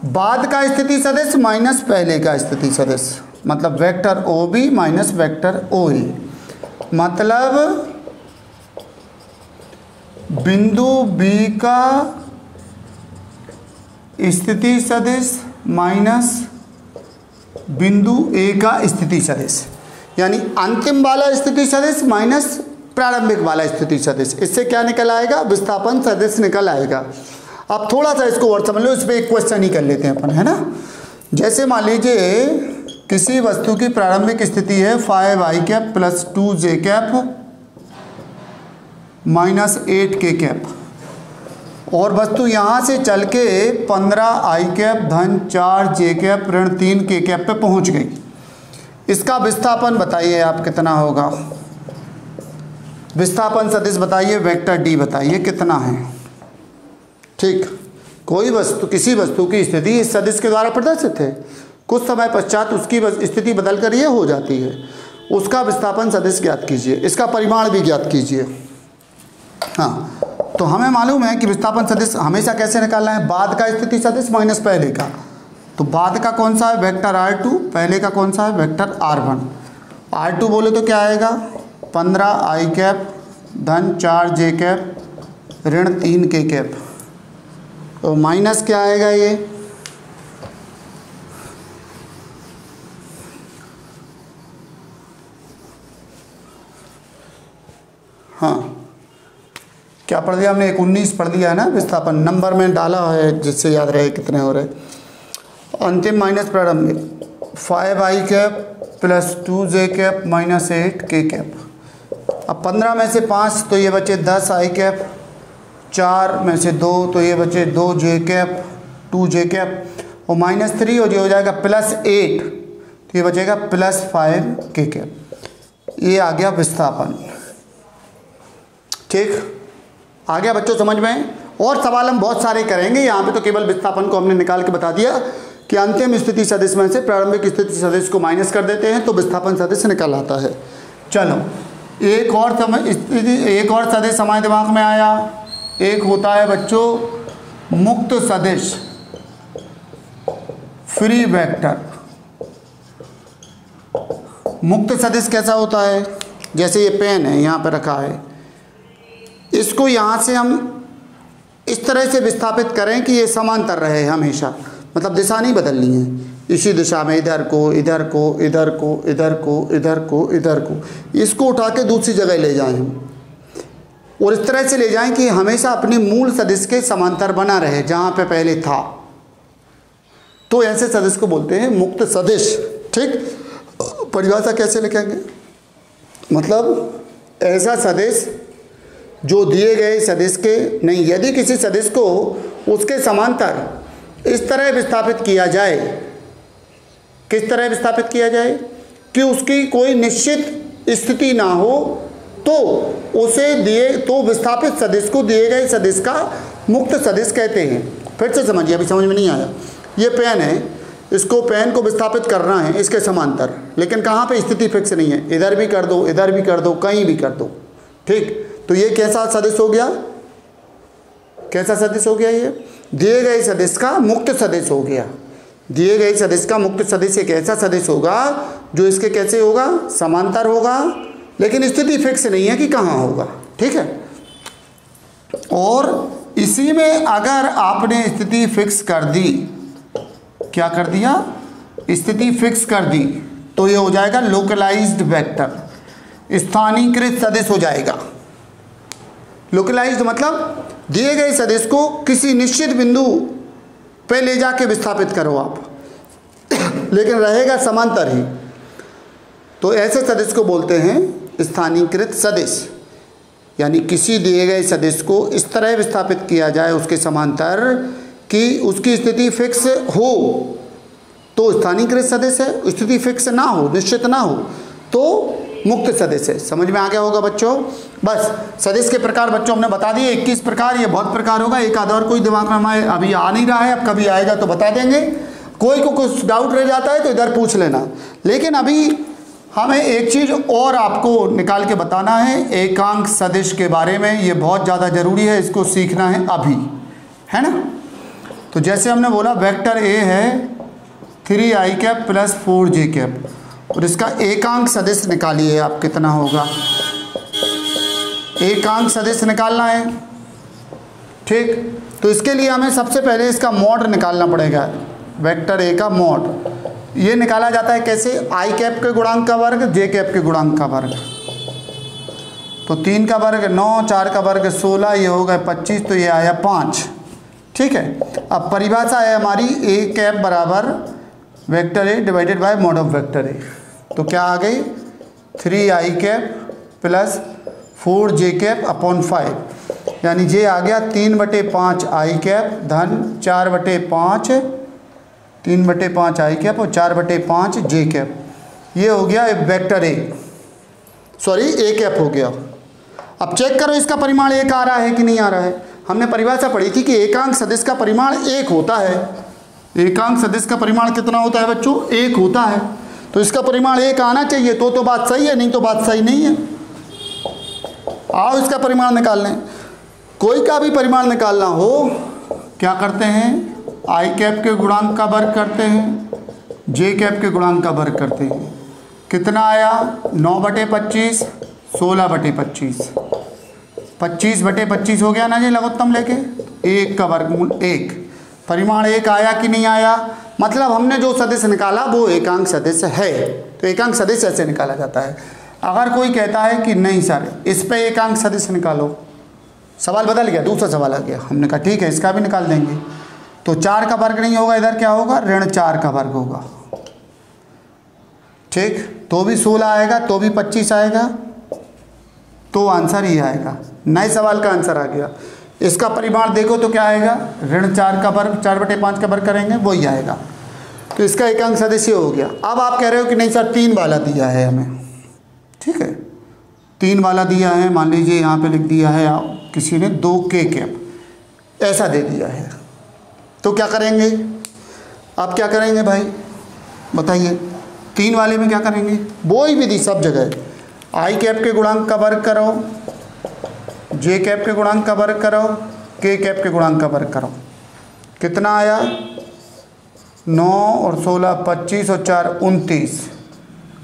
Speaker 1: बाद का स्थिति सदिश माइनस पहले का स्थिति सदिश, मतलब vector OB minus vector OA। मतलब बिंदु B का स्थिति सदिश माइनस बिंदु A का स्थिति सदिश, यानी अंतिम वाला स्थिति सदिश माइनस प्रारंभिक वाला स्थिति सदिश। इससे क्या निकल आएगा? विस्थापन सदिश निकल आएगा। अब थोड़ा सा इसको और समझ लो, इस पर एक क्वेश्चन ही कर लेते हैं अपन, है ना। जैसे मान लीजिए किसी वस्तु की प्रारंभिक स्थिति है 5i cap plus 2j cap minus 8k cap, और वस्तु यहाँ से चल के 15i कैप धन 4j कैप ऋण 3k कैप पे पहुँच गई। इसका विस्थापन बताइए आप कितना होगा। विस्थापन सदिश बताइए, वेक्टर डी बताइए कितना है। ठीक, कोई वस्तु, किसी वस्तु की स्थिति इस सदिश के द्वारा प्रदर्शित है, कुछ समय पश्चात उसकी स्थिति बदलकर ये हो जाती है, उसका विस्थापन सदिश ज्ञात कीजिए, इसका परिमाण भी ज्ञात कीजिए। हाँ, तो हमें मालूम है कि विस्थापन सदिश हमेशा कैसे निकालना है, बाद का स्थिति सदिश माइनस पहले का। तो बाद का कौन सा है, वेक्टर R2, पहले का कौन सा है, वेक्टर R1। R2 बोले तो क्या आएगा, 15i कैप धन 4j कैप ऋण 3k कैप, तो माइनस क्या आएगा ये, हाँ क्या पढ़ दिया हमने, 19 पढ़ दिया है ना विस्थापन, नंबर में डाला है जिससे याद रहे कितने हो रहे। अंतिम माइनस प्रारंभिक 5i cap plus 2j cap minus 8k cap. अब 15 में से 5 तो ये बचे 10i कैप, 4 में से 2 तो ये बचे 2j कैप 2j कैप, और माइनस 3 और जो हो जाएगा प्लस 8 तो ये बचेगा प्लस 5k कैप। ये आ गया विस्थापन। ठीक, आ गया बच्चों समझ में। और सवाल हम बहुत सारे करेंगे, यहाँ पे तो केवल विस्थापन को हमने निकाल के बता दिया कि अंतिम स्थिति सदिश में से प्रारंभिक स्थिति सदिश को माइनस कर देते हैं तो विस्थापन सदिश निकल आता है। चलो एक और सदिश हमारे दिमाग में आया, एक होता है बच्चों मुक्त सदिश, फ्री वेक्टर। मुक्त सदिश कैसा होता है, जैसे ये पेन है यहाँ पर रखा है, इसको यहाँ से हम इस तरह से विस्थापित करें कि ये समांतर रहे हमेशा, मतलब दिशा नहीं बदलनी है, इसी दिशा में इधर को इधर को इधर को इधर को इधर को इधर को, इसको उठा के दूसरी जगह ले जाएं हम, और इस तरह से ले जाएं कि हमेशा अपने मूल सदिश के समांतर बना रहे जहाँ पे पहले था। तो ऐसे सदिश को बोलते हैं मुक्त सदिश। ठीक, परिभाषा कैसे लिखेंगे, मतलब ऐसा सदिश जो दिए गए सदिश के नहीं, यदि किसी सदिश को उसके समांतर इस तरह विस्थापित किया जाए, किस तरह विस्थापित किया जाए कि उसकी कोई निश्चित स्थिति ना हो, तो उसे तो विस्थापित सदिश को दिए गए सदिश का मुक्त सदिश कहते हैं। फिर से समझिए, अभी समझ में नहीं आया। ये पेन है, इसको पेन को विस्थापित करना है इसके समांतर, लेकिन कहाँ पे स्थिति फिक्स नहीं है, इधर भी कर दो इधर भी कर दो कहीं भी कर दो। ठीक, तो ये कैसा सदिश हो गया, कैसा सदिश हो गया, ये दिए गए सदिश का मुक्त सदिश हो गया। दिए गए सदिश का मुक्त सदिश एक ऐसा सदिश होगा जो इसके कैसे होगा, समांतर होगा, लेकिन स्थिति फिक्स नहीं है कि कहाँ होगा। ठीक है, और इसी में अगर आपने स्थिति फिक्स कर दी, क्या कर दिया, स्थिति फिक्स कर दी, तो ये हो जाएगा लोकलाइज्ड वेक्टर, स्थानीयकृत सदिश हो जाएगा। लोकलाइज्ड मतलब दिए गए सदिश को किसी निश्चित बिंदु पे ले जाके विस्थापित करो आप, लेकिन रहेगा समांतर ही, तो ऐसे सदिश को बोलते हैं स्थानीयकृत सदिश। यानी किसी दिए गए सदिश को इस तरह विस्थापित किया जाए उसके समांतर कि उसकी स्थिति फिक्स हो तो स्थानीयकृत सदिश है, स्थिति फिक्स ना हो, निश्चित ना हो तो मुक्त सदिश है। समझ में आ गया होगा बच्चों। बस सदिश के प्रकार बच्चों हमने बता दिए 21 प्रकार, ये बहुत प्रकार होगा, एक आधा और कोई दिमाग में हमारे अभी आ नहीं रहा है, अब कभी आएगा तो बता देंगे। कोई को कुछ डाउट रह जाता है तो इधर पूछ लेना, लेकिन अभी हमें एक चीज़ और आपको निकाल के बताना है एकांक सदिश के बारे में, ये बहुत ज़्यादा ज़रूरी है, इसको सीखना है अभी, है ना। तो जैसे हमने बोला वेक्टर ए है 3i cap plus 4j cap, और इसका एकांक सदिश निकालिए आप, कितना होगा, एकांक सदिश निकालना है। ठीक, तो इसके लिए हमें सबसे पहले इसका मॉड निकालना पड़ेगा, वेक्टर ए का मॉड। ये निकाला जाता है कैसे, i कैप के गुणांक का वर्ग j कैप के गुणांक का वर्ग, तो 3 का वर्ग 9, 4 का वर्ग 16, ये हो गए 25, तो ये आया 5। ठीक है। अब परिभाषा है हमारी ए कैप बराबर vector A divided by mod of vector A. तो क्या आ गई 3i cap plus 4j cap upon 5, यानी जे आ गया 3/5 i कैप धन 4/5 3/5 i कैप और 4/5 j कैप। ये हो गया vector A, sorry A cap हो गया। अब चेक करो इसका परिमाण एक आ रहा है कि नहीं आ रहा है। हमने परिभाषा पढ़ी थी कि एकांक सदिश का परिमाण एक होता है। एकांक सदिश का परिमाण कितना होता है बच्चों? एक होता है। तो इसका परिमाण एक आना चाहिए तो बात सही है, नहीं तो बात सही नहीं है। आओ इसका परिमाण निकाल लें। कोई का भी परिमाण निकालना हो क्या करते हैं? आई कैप के गुणांक का वर्ग करते हैं, जे कैप के गुणांक का वर्ग करते हैं। कितना आया? 9/25 16/25 25/25 हो गया ना जी लघुत्तम लेके। एक का वर्गमूल एक, परिमाण एक आया कि नहीं आया? मतलब हमने जो सदिश निकाला वो एकांक सदिश है। तो एकांक सदिश ऐसे निकाला जाता है। अगर कोई कहता है कि नहीं सर इस पे एकांक सदिश निकालो, सवाल बदल गया, दूसरा सवाल आ गया। हमने कहा ठीक है इसका भी निकाल देंगे। तो 4 का वर्ग नहीं होगा, इधर क्या होगा? -4 का वर्ग होगा। ठीक, तो भी 16 आएगा, तो भी 25 आएगा, तो आंसर ही आएगा। नए सवाल का आंसर आ गया। इसका परिमाण देखो तो क्या आएगा? -4 का वर्ग 4/5 का वर्ग करेंगे वही आएगा। तो इसका एकांक सदिश हो गया। अब आप कह रहे हो कि नहीं सर 3 वाला दिया है हमें, ठीक है 3 वाला दिया है, मान लीजिए यहाँ पे लिख दिया है किसी ने 2k कैप ऐसा दे दिया है, तो क्या करेंगे? आप क्या करेंगे भाई बताइए? 3 वाले में क्या करेंगे? वो ही विधि सब जगह, आई कैप के गुणांक का वर्ग करो, जे कैप के गुणांक का वर्ग करो, के कैप के गुणांक का वर्ग करो। कितना आया? 9 और 16 25 और 4 29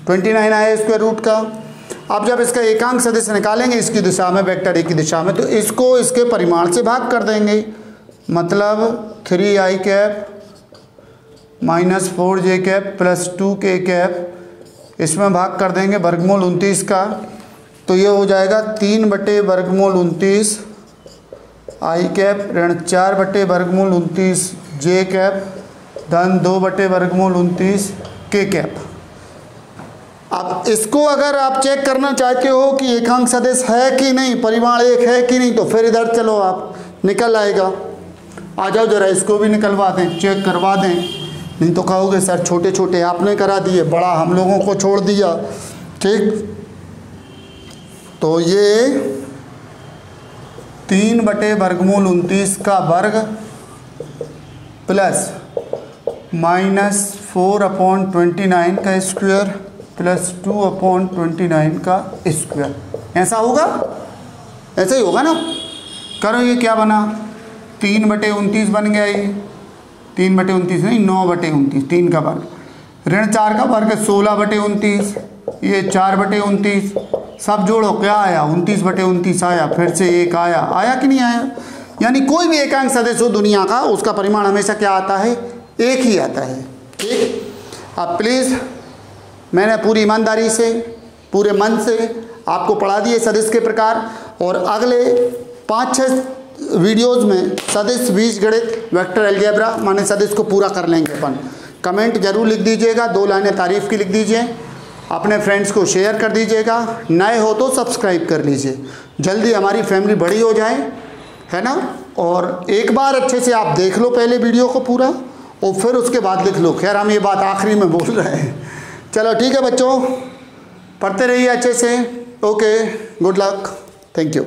Speaker 1: 29 आया स्क्वायर रूट का। अब जब इसका एकांक सदिश निकालेंगे इसकी दिशा में, वेक्टर ए की दिशा में, तो इसको इसके परिमाण से भाग कर देंगे। मतलब 3i cap minus 4j cap plus 2k cap, इसमें भाग कर देंगे वर्गमूल 29 का। तो ये हो जाएगा 3/वर्गमूल 29 आई कैप ऋण 4/वर्गमूल 29 जे कैप धन 2/वर्गमूल 29 के कैप। अब इसको अगर आप चेक करना चाहते हो कि एकांक सदिश है कि नहीं, परिमाण एक है कि नहीं, तो फिर इधर चलो आप, निकल आएगा। आ जाओ जरा इसको भी निकलवा दें, चेक करवा दें। नहीं तो कहोगे सर छोटे छोटे आपने करा दिए, बड़ा हम लोगों को छोड़ दिया। ठीक, तो ये 3/वर्गमूल 29 का वर्ग प्लस -4/29 का स्क्वायर प्लस 2/29 का स्क्वायर, ऐसा होगा? ऐसा ही होगा ना। करो ये क्या बना? 3/29 बन गया। ये 3/29 नहीं 9/29, 3 का वर्ग ऋण 4 का वर्ग 16/29, ये 4/29, सब जोड़ो क्या आया? 29/29 आया, फिर से 1 आया, आया कि नहीं आया? यानी कोई भी एकांक सदिश हो दुनिया का, उसका परिमाण हमेशा क्या आता है? एक ही आता है। ठीक, अब प्लीज़ मैंने पूरी ईमानदारी से पूरे मन से आपको पढ़ा दिए सदिश के प्रकार, और अगले 5-6 वीडियोज़ में सदिश, बीजगणित, वेक्टर अलजेब्रा माने सदिश को पूरा कर लेंगे अपन। कमेंट जरूर लिख दीजिएगा, 2 लाइनें तारीफ़ की लिख दीजिए, अपने फ्रेंड्स को शेयर कर दीजिएगा, नए हो तो सब्सक्राइब कर लीजिए, जल्दी हमारी फैमिली बड़ी हो जाए, है ना। और एक बार अच्छे से आप देख लो पहले वीडियो को पूरा, और फिर उसके बाद लिख लो। खैर हम ये बात आखिरी में बोल रहे हैं। चलो ठीक है बच्चों, पढ़ते रहिए अच्छे से। Okay, good luck, thank you.